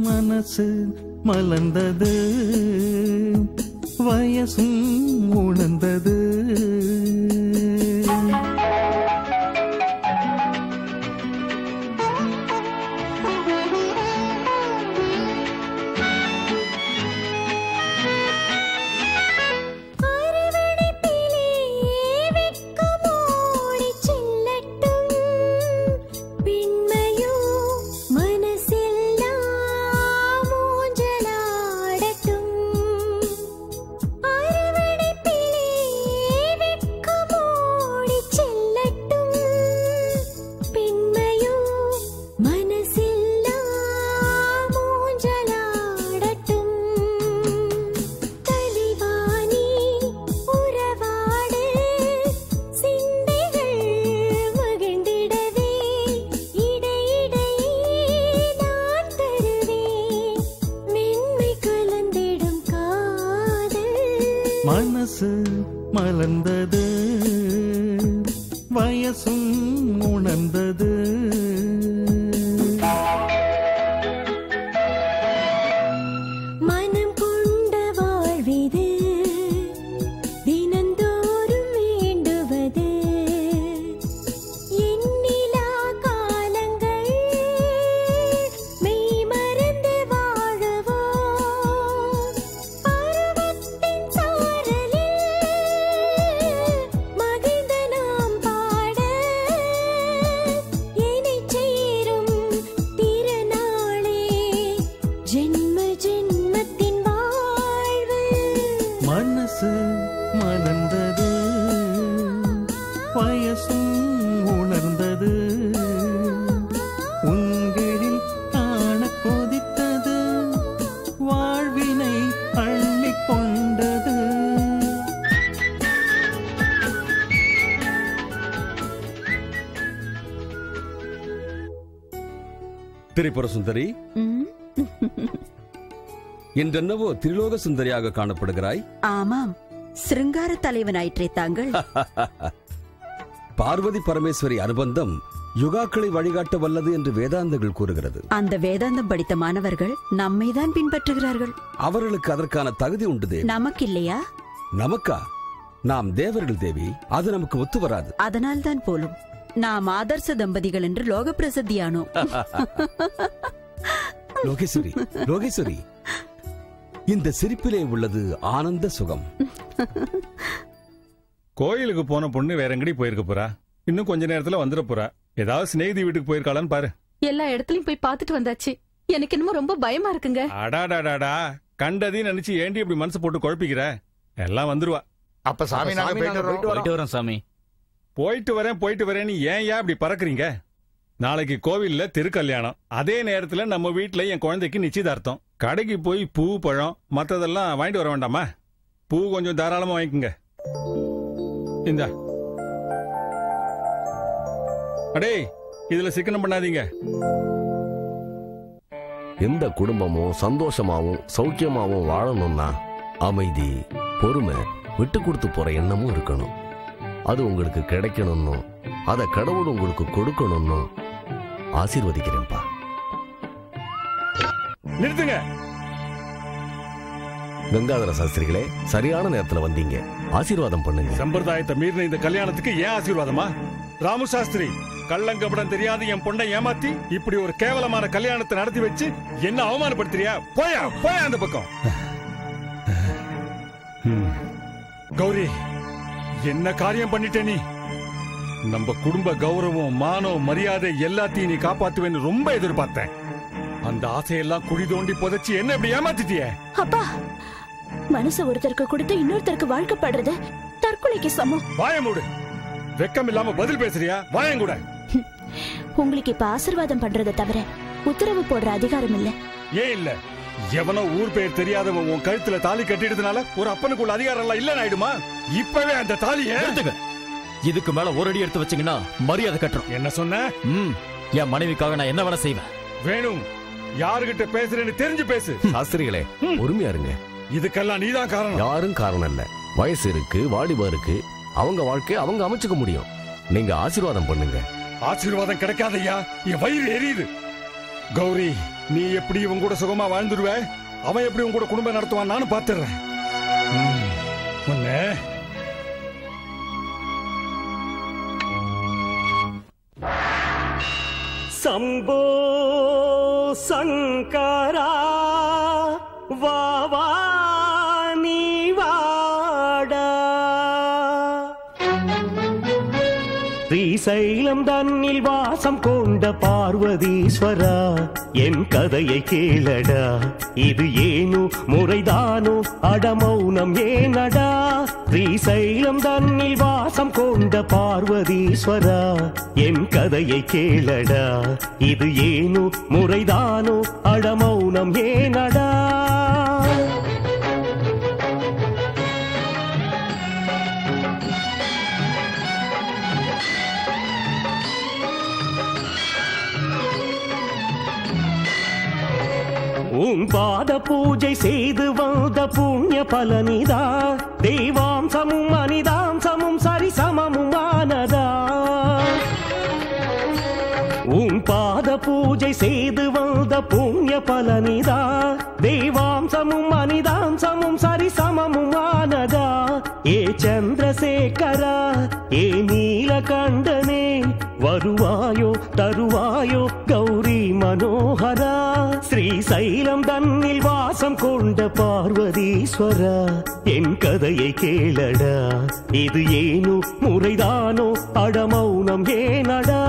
மனசு மலர்ந்தது, வயசும் உணர்ந்தது. மனசு மலர்ந்தது, வயசும் உணர்ந்தது. மனம் கொண்ட வாழ்விது, தினந்தோறும் வேண்டுவது, எண்ணிலா காலங்கள் திரிபுர சுந்தரி, என்றென்னவோ திரிலோக சுந்தரியாக காணப்படுகிறாய். ஆமாம், சிருங்கார தலைவனாயிற்றே தாங்கள். பார்வதி பரமேஸ்வரி அனுபந்தம் யுகாக்களை வழிகாட்ட வல்லது என்று வேதாந்தங்கள் கூறுகிறது. அந்த வேதாந்தம் படித்த மாணவர்கள் நம்மைதான் பின்பற்றுகிறார்கள். அவர்களுக்கு அதற்கான தகுதி உண்டு தேவி. நமக்கு இல்லையா? நமக்கா? நாம் தேவர்கள் தேவி, அது நமக்கு ஒத்து வராது. அதனால்தான் போலும் நாம் ஆதர்ச தம்பதிகள் என்று லோக பிரசித்தியானோம். லோகேஸ்வரி, லோகேஸ்வரி, இந்த சிரிப்பிலே உள்ளது ஆனந்த சுகம். கோயிலுக்கு போன பொண்ணு வேற எங்கடி போயிருக்க போறா? இன்னும் கொஞ்ச நேரத்துல வந்துட போறா. ஏதாவது சிநேகிதி வீட்டுக்கு போயிருக்காளான்னு பாரு. எல்லா இடத்துலயும் போய் பார்த்துட்டு வந்தாச்சு. எனக்கு என்னமோ ரொம்ப பயமா இருக்குங்க. அடாடாடாடா, கண்டதையும் நினைச்சு ஏண்டி இப்படி மனசு போட்டு குழப்பிக்கிற? எல்லாம் வந்துருவா. அப்ப சாமி, நாங்க போயிட்டு வரோம் சாமி. போயிட்டு வரேன்னு ஏன் இப்படி பறக்குறீங்க? நாளைக்கு கோவில்ல திருக்கல்யாணம். அதே நேரத்துல நம்ம வீட்டுல என் குழந்தைக்கு நிச்சயதார்த்தம். கடைக்கு போய் பூ பழம் மத்ததெல்லாம் வாங்கிட்டு வர வேண்டாமா? பூ கொஞ்சம் தாராளமா வாங்கிக்கோங்க. இந்தா. அடே, இதுல சிக்கனம் பண்ணாதீங்க. எந்த குடும்பமும் சந்தோஷமாவும் சௌக்கியமாவும் வாழணும்னா அமைதி, பொறுமை, விட்டு கொடுத்து போற எண்ணமும் இருக்கணும். அது உங்களுக்கு கிடைக்கணும்னு, அதை கடவுள் உங்களுக்கு கொடுக்கணும்னு ஆசீர்வதிக்கிறேன்ப்பா. நிறுத்துங்க. கங்காதர சாஸ்திரிகளே, சரியான நேரத்துல வந்தீங்க. ஆசீர்வாதம் பண்ணுங்க. சம்பிரதாயத்தை மீறின இந்த கல்யாணத்துக்கு ஏன் ஆசீர்வாதமா? ராமு சாஸ்திரி, கள்ளங்கபடம் தெரியாத என் பொண்ணை ஏமாத்தி இப்படி ஒரு கேவலமான கல்யாணத்தை நடத்தி வச்சு என்ன அவமானப்படுத்துறியா? போயா போயா அந்த பக்கம். கௌரி, என்ன காரியம் பண்ணிட்ட நீ? நம்ம குடும்ப கௌரவம், மானம், மரியாதை எல்லாத்தையும் நீ காப்பாத்துவேன்னு ரொம்ப எதிர்பார்த்தேன். அந்த ஆசையெல்லாம் குழி தோண்டி புதைச்சு என்ன இப்படி ஏமாத்திட்டியே? அப்பா, மனசு ஒருத்தருக்கு கொடுத்து இன்னொருத்தருக்கு வாழ்க்கப்படுறது தற்கொலைக்கு சமம். வாய மூடு. வெக்கம் இல்லாம பதில் பேசுறியா? வாயங்கூட. உங்களுக்கு இப்ப ஆசீர்வாதம் பண்றதை தவிர உத்தரவு போடுற அதிகாரம் இல்ல. ஏன் இல்ல? எவனோ ஊர் பேர் தெரியாதவன் உன் கழுத்துல தாலி கட்டிடுறதுனால ஒரு அப்பனுக்குள்ள அதிகாரம் எல்லாம் இல்லன்னு ஆயிடுமா? இப்பவே அந்த தாலியை இதுக்கு மேல ஒரு அடி எடுத்து வச்சீங்கன்னா மரியாதை கட்டுறோம். என்ன சொன்ன? என் மனைவிக்காக நான் என்ன வேணா செய்வேன். வேணும், யாருகிட்ட பேசுறேன்னு தெரிஞ்சு பேசு. சாஸ்திரிகளே, பொறுமையா இருங்க. இதுக்கெல்லாம் நீதான் காரணம். யாரும் காரணம் இல்ல. வயசு இருக்கு, வாலிபம் இருக்கு. அவங்க வாழ்க்கையை அவங்க அமைச்சுக்க முடியும். நீங்க ஆசீர்வாதம் பண்ணுங்க. ஆசீர்வாதம் கிடைக்காதையா? என் வயிறு எரியுது. கௌரி, நீ எப்படி இவன் கூட சுகமா வாழ்ந்துடுவ? அவன் எப்படி உன் கூட குடும்பம் நடத்துவான்? நானும் பாத்துறேன். சம்போ சங்கரா வாவா நீ வாடா. ஸ்ரீசைலம் தன்னில் வாசம் கொண்ட பார்வதீஸ்வரா, என் கதையை கேளடா. இது ஏனோ முறைதானோ, அடமௌனம் ஏனடா? ஸ்ரீசைலம் தன்னில் வாசம் கொண்ட பார்வதீஸ்வரா, என் கதையை கேளடா. இது ஏனோ முறைதானோ, அடமௌனம் ஏனடா? உன் பாத பூஜை செய்து வந்த புண்ணிய பலனிதா. தெய்வாம்சமும் மனிதாம்சமும் சரிசமமும் ஆனதா. உன் பாத பூஜை செய்து வந்த புண்ணிய பலனிதா. தெய்வாம்சமும் மனிதாம்சமும் சரிசமமும் ஆனதா. ஏ சந்திரசேகரா, ஏ நீலகண்டனே, வருவாயோ தருவாயோ கௌரி மனோகரா. ஸ்ரீசைலம் தன்னில் வாசம் கொண்ட பார்வதீஸ்வரா, என் கதையை கேளடா. இது ஏனோ முறைதானோ, அடமௌனம் ஏனடா?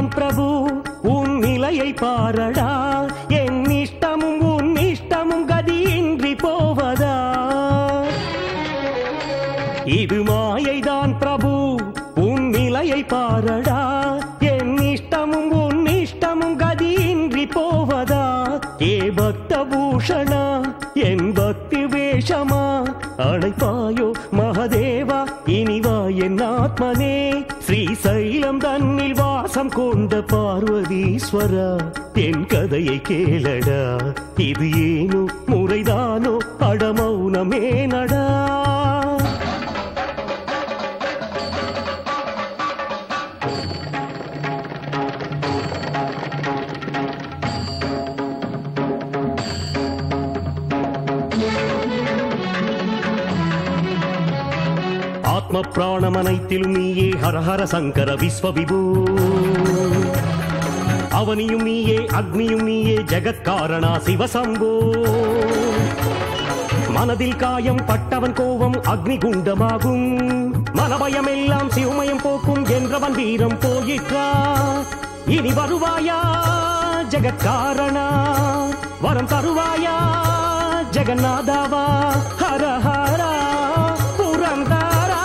மாயைதான் பிரபு உன் நிலையை பாரடா என் இஷ்டமும் உன் இஷ்டமும் கதியின்றி போவதா இது மாயைதான் பிரபு உன் நிலையை பாரடா என் இஷ்டமும் உன் இஷ்டமும் கதியின்றி போவதா ஏ பக்த பூஷணா என் பக்தி வேஷமா அழைப்பாயோ மகதேவா இனிவா என் ஆத்மனே ஸ்ரீசைலம் தன்னில் வாசம் கொண்ட பார்வதீஸ்வரா என் கதையை கேளடா இது ஏனோ முறைதானோ அடமௌனமே நடா ஆத்ம பிராணம் அனைத்திலும் நீயே ஹரஹர சங்கர விஸ்வவிபூ அவனியும் நீயே அக்னியும் நீயே ஜெகத்காரணா சிவசம்போ மனதில் காயம் பட்டவன் கோபம் அக்னி குண்டமாகும் மனபயம் எல்லாம் சிவமயம் போக்கும் என்றவன் வீரம் போயிற்றா இனி வருவாயா ஜெகத்காரணா வரம் தருவாயா ஜெகநாதாவா ஹரஹரா புரந்தாரா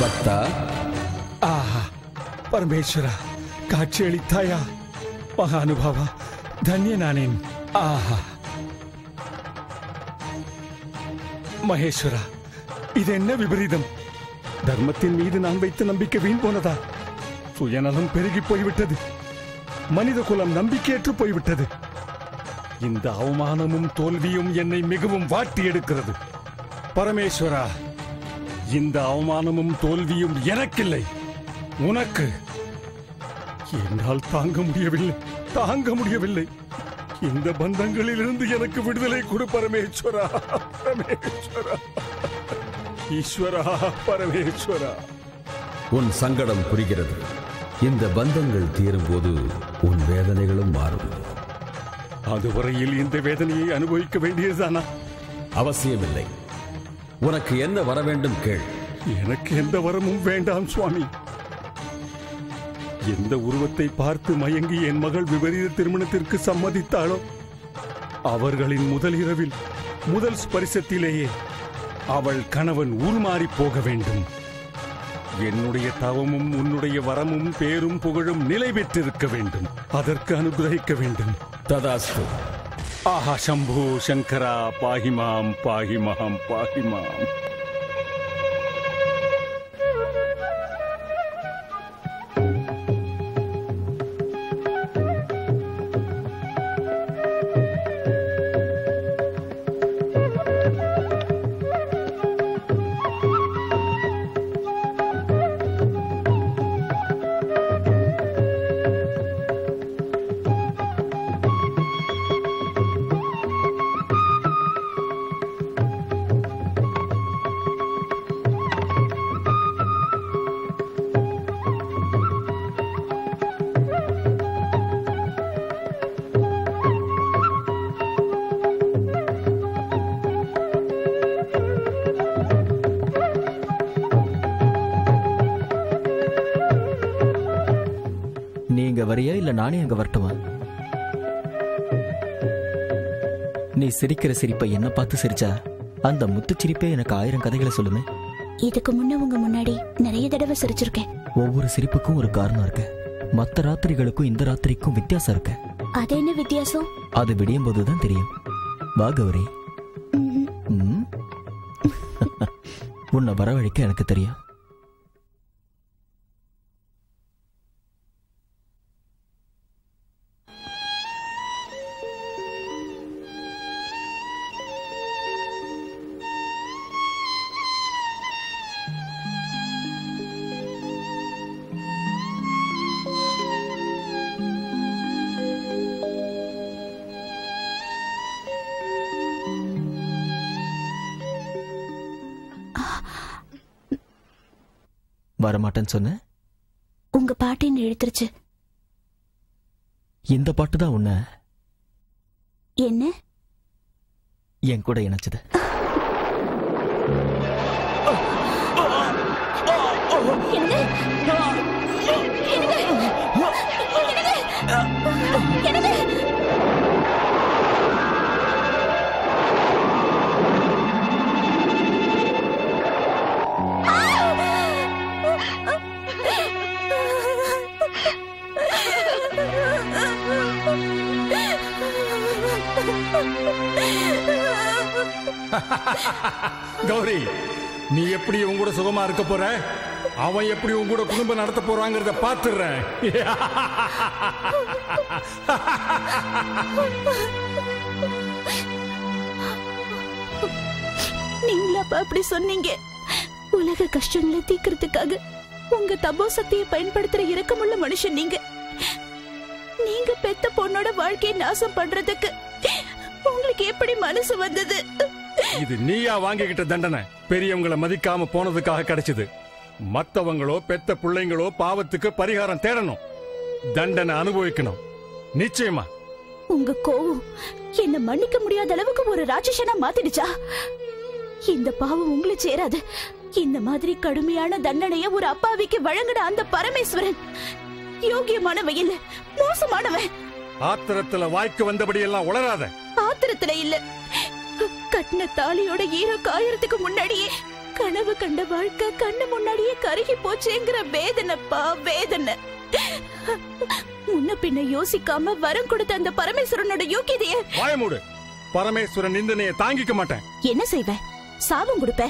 பக்தா ஆஹா பரமேஸ்வர காட்சியளித்தாயா மகானுபாவா தன்யனானேன் ஆஹா மகேஸ்வரா இது என்ன விபரீதம் தர்மத்தின் மீது நான் வைத்த நம்பிக்கை வீண் போனதா சுயநலம் பெருகி போய்விட்டது மனித குலம் நம்பிக்கையற்று போய்விட்டது இந்த அவமானமும் தோல்வியும் என்னை மிகவும் வாட்டி எடுக்கிறது பரமேஸ்வரா இந்த அவமானமும் தோல்வியும் எனக்கில்லை உனக்கு என்னால் தாங்க முடியவில்லை இந்த பந்தங்களிலிருந்து எனக்கு விடுதலை கொடு பரமேஸ்வரா பரமேஸ்வரா ஈஸ்வரா பரமேஸ்வரா உன் சங்கடம் புரிகிறது இந்த பந்தங்கள் தீரும் போது உன் வேதனைகளும் மாறும் அதுவரையில் இந்த வேதனையை அனுபவிக்க வேண்டியதுதானா அவசியமில்லை உனக்கு என்ன வர வேண்டும் கேள் எனக்கு எந்த வரமும் வேண்டாம் சுவாமி எந்த உருவத்தை பார்த்து மயங்கி என் மகள் விபரீத திருமணத்திற்கு சம்மதித்தாளோ அவர்களின் முதல் இரவில் முதல் ஸ்பரிசத்திலேயே அவள் கணவன் உருமாறி போக வேண்டும் என்னுடைய தவமும் உன்னுடைய வரமும் பேரும் புகழும் நிலை பெற்றிருக்க வேண்டும் அதற்கு அனுகிரகிக்க வேண்டும் ததாஸ்து ஆஹா சம்போ சங்கரா பாஹிமாம் பாஹிமாம் பாஹிமாம் நீங்க வரியா இல்ல நானே அங்க வரட்டுமா? நீ சிரிக்கிற சிரிப்பை என்ன பார்த்து சிரிச்சா அந்த முத்து சிரிப்பே எனக்கு 1000 கதைகளை சொல்லுமே. இதுக்கு முன்ன உங்க முன்னாடி நிறைய தடவை சிரிச்சிருக்கேன். ஒவ்வொரு சிரிப்புக்கும் ஒரு காரணம் இருக்கு. மத்த ராத்திரிகளுக்கும் இந்த ராத்திரிக்கும் வித்தியாசம் இருக்கு. அது என்ன வித்தியாசம்? அது விடியும் போதுதான் தெரியும். வா கௌரி. உன்னை வரவழைக்க எனக்கு தெரியும். வரமாட்டேன்னு சொன்ன? உங்க பாட்டின்னு இழுத்துருச்சு. இந்த பாட்டு தான் உன்னை என்ன என் கூட இணைச்சது. கௌரி, நீ எப்படி உன் கூட சுகமா இருக்க போற, அவன் எப்படி உன் கூட குடும்பம் நடத்த போறாங்கிறத பாத்துறேன். நீங்களா அப்படி சொன்னீங்க? உலக கஷ்டங்களை தீக்கிறதுக்காக உங்க தபோ சக்தியை பயன்படுத்துற இரக்கமுள்ள மனுஷன் நீங்க. நீங்க பெத்த பொண்ணோட வாழ்க்கையை நாசம் பண்றதுக்கு உங்களுக்கு எப்படி மனசு வந்தது? இது நீயா வாங்கிக்கிட்ட தண்டனை பெரியவங்களை மதிக்காம போனதுக்காக கிடைச்சது. மத்தவங்களோ பெத்த பிள்ளைங்களோ பாவத்துக்கு பரிகாரம் தேடணும், தண்டனை அனுபவிக்கணும். நிச்சயமா உங்க கோவம் என்ன மன்னிக்க முடியாத அளவுக்கு ஒரு ராட்சசனா மாத்திடுச்சா? இந்த பாவம் உங்களை சேராது. இந்த மாதிரி கடுமையான தண்டனைய ஒரு அப்பாவிக்கு வழங்கின அந்த பரமேஸ்வரன் யோகியமானவன் இல்ல, மோசமானவன். ஆத்திரத்துல வாய்க்கு வந்தபடி எல்லாம் உளராத. ஆத்திரத்துல இல்ல, கட்டின தாலியோட ஈர காயறதுக்கு முன்னாடியே கனவு கண்ட வாழ்க்கை கண்ணு முன்னாடியே கருகி போச்சேங்கிற வேதனைப்பா, வேதனை. முன்ன பின்ன யோசிக்காம வரம் கொடுத்த அந்த பரமேஸ்வரனோட யோகியதைய வாய மூடு. பரமேஸ்வரன் நிந்தனையை தாங்கிக்க மாட்டேன். என்ன செய்வ? சாபம் கொடுப்ப.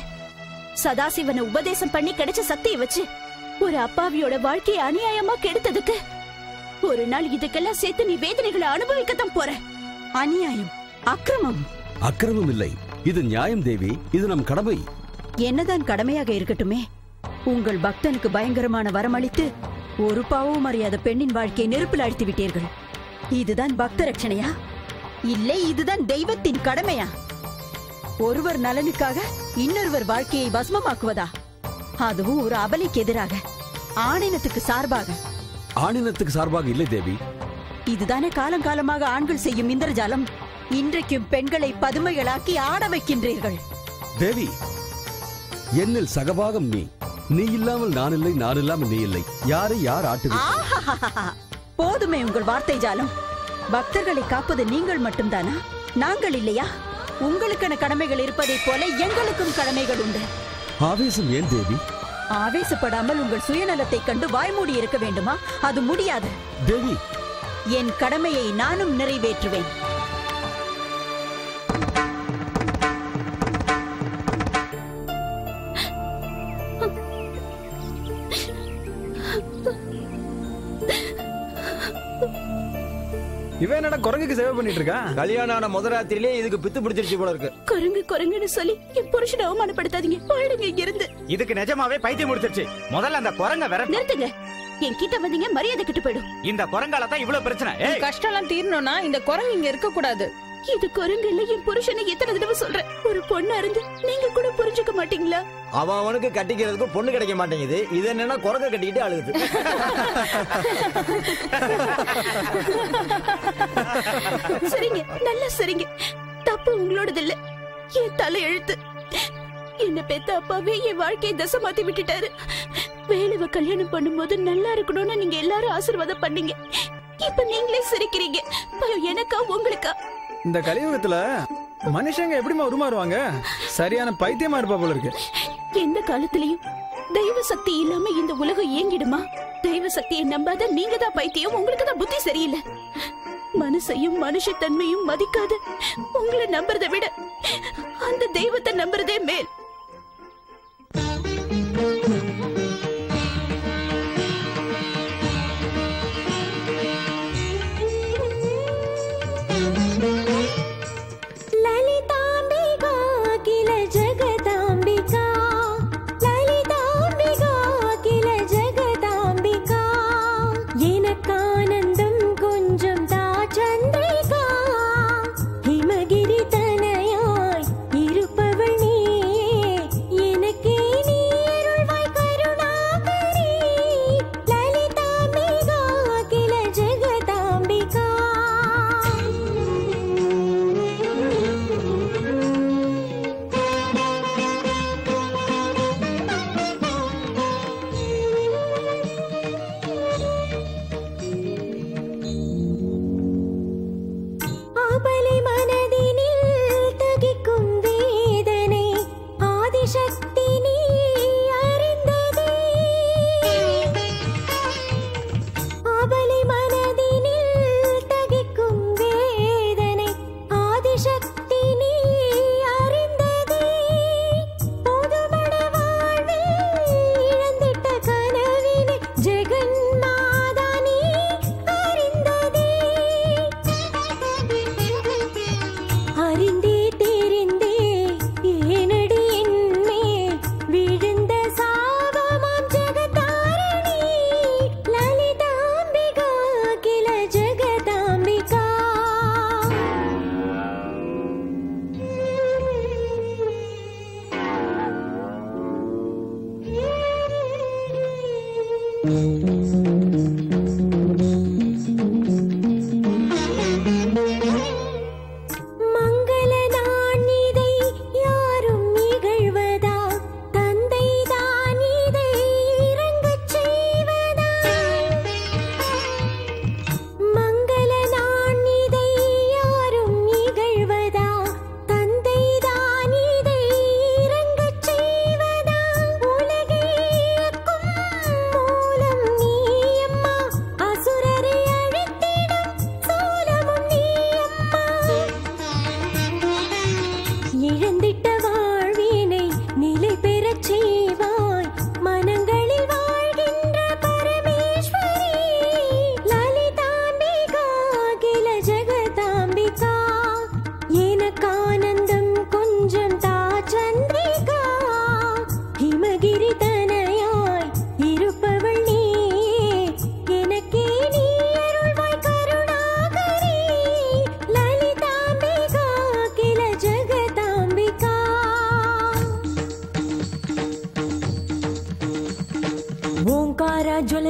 சதாசிவனை உபதேசம் பண்ணி கிடைச்ச சக்தியை வச்சு ஒரு அப்பாவியோட வாழ்க்கையை அநியாயமா கெடுத்ததுக்கு ஒரு நாள் இதுக்கெல்லாம் சேர்த்து நீ வேதனைகளை அனுபவிக்கத்தான் போற. அநியாயம், அக்கிரமம். அக்கிரமம் இல்லை, இது நியாயம் தேவி. இது நம் கடமை. என்னதான் கடமையாக இருக்கட்டுமே, உங்கள் பக்தனுக்கு பயங்கரமான வரமளித்து ஒரு பாவம் அறியாத பெண்ணின் வாழ்க்கையை நெருப்பில் அழித்து விட்டீர்கள். இதுதான் பக்த ரட்சணையா? இல்லை, இதுதான் தெய்வத்தின் கடமையா? ஒருவர் நலனுக்காக இன்னொருவர் வாழ்க்கையை பஸ்மமாக்குவதா? அதுவும் ஒரு அபலைக்கு எதிராக, ஆணினத்துக்கு சார்பாக. ஆணினத்துக்கு சார்பாக இல்லை தேவி. இதுதானே காலங்காலமாக ஆண்கள் செய்யும் இந்திரஜாலம். இன்றைக்கும் பெண்களை பதுமைகளாக்கி ஆட வைக்கின்றீர்கள். தேவி, என்னில் சகபாகம் நீ. நீ இல்லாமல் நான் இல்லை, நான் இல்லாமல் நீ இல்லை. யாரை யார் ஆட்டுவீர்கள்? போதுமே உங்கள் வார்த்தை ஜாலம். பக்தர்களை காப்பது நீங்கள் மட்டும்தானா? நாங்கள் இல்லையா? உங்களுக்கான கடமைகள் இருப்பதைப் போல எங்களுக்கும் கடமைகள் உண்டு. ஆவேசம் ஏன் தேவி? ஆவேசப்படாமல் உங்கள் சுயநலத்தை கண்டு வாய்மூடி இருக்க வேண்டுமா? அது முடியாது தேவி. என் கடமையை நானும் நிறைவேற்றுவேன். இவன் என்னடா குரங்குக்கு சேவை பண்ணிட்டு இருக்கா? கல்யாணம் ஆன முதராத்திரிலே இதுக்கு பித்து பிடிச்சிருச்சு போல இருக்கு. குரங்கு குரங்குன்னு சொல்லி என் புருஷனை அவமானப்படுத்தாதீங்க. போயிடுங்க இங்க இருந்து. இதுக்கு நிஜமாவே பைத்தியம் முடிச்சிருச்சு. முதல்ல அந்த குரங்க வேற நிறுத்துங்க. என் கிட்ட வந்தீங்க மரியாதை கிட்ட போயிடும். இந்த குரங்கால தான் இவ்வளவு பிரச்சனை. கஷ்டம் எல்லாம் தீரணும்னா இந்த குரங்கு இங்க இருக்க கூடாது. இது குரங்கு இல்ல, என் புருஷனை எத்தனை தடவை சொல்றேன். ஒரு பொண்ணா இருந்து நீங்க கூட புரிஞ்சுக்க மாட்டீங்களா? அவனுக்கு கட்டிக்கிறதுக்கு பொண்ணு கிடைக்க மாட்டேங்குது. இது என்னன்னா குரங்க கட்டிக்கிட்டு அழுகுது. சரிங்க, நல்லா சரிங்க. தப்பு உங்களோடது இல்ல, என் தலை எழுத்து. என்ன பெத்த அப்பாவே என் வாழ்க்கையை தசை மாத்தி விட்டுட்டாரு. வேலுவ கல்யாணம் பண்ணும்போது நல்லா இருக்கணும்னு நீங்க எல்லாரும் ஆசீர்வாதம் பண்ணீங்க. இப்ப நீங்களே சிரிக்கிறீங்க. எனக்கா உங்களுக்கா? இந்த கலியுகத்துல மனுஷங்க எப்படிமா உருமாறுவாங்க? சரியான பைத்தியமா இருப்பா போல இருக்கு. எந்த காலத்திலயும் தெய்வ சக்தி இல்லாம இந்த உலகம் இயங்கிடுமா? தெய்வ சக்தியை நம்பாத நீங்க தான் பைத்தியம். உங்களுக்கு தான் புத்தி சரியில்லை. மனசையும் மனுஷத்தன்மையும் மதிக்காத உங்களை நம்புறதை விட அந்த தெய்வத்தை நம்புறதே மேல். இருப்பவள் நீ, எனக்கே நீ அருள்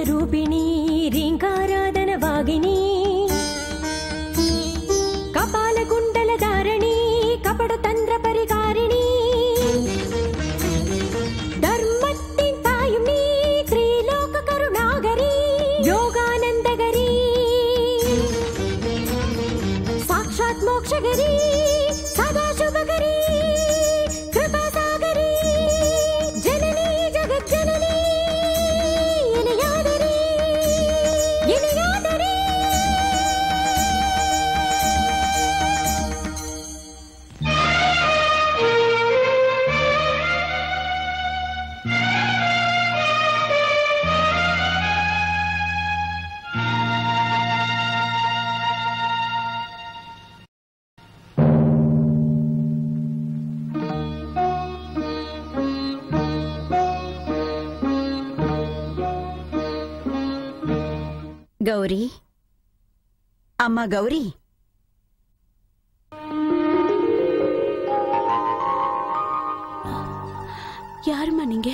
रूपिणी रीङ्काराधन वागिनी कपाल कुण्डल धारिणी कपट तंत्र परिकारिणी धर्मत्तिन तायुं नी त्रिलोक करुणागरी योगानंदगरी साक्षात् मोक्षगरी सदा शुभगरी कृपासागरी जननी जगत् जननी கௌரி, அம்மா கௌரி, யாருமா நீங்க?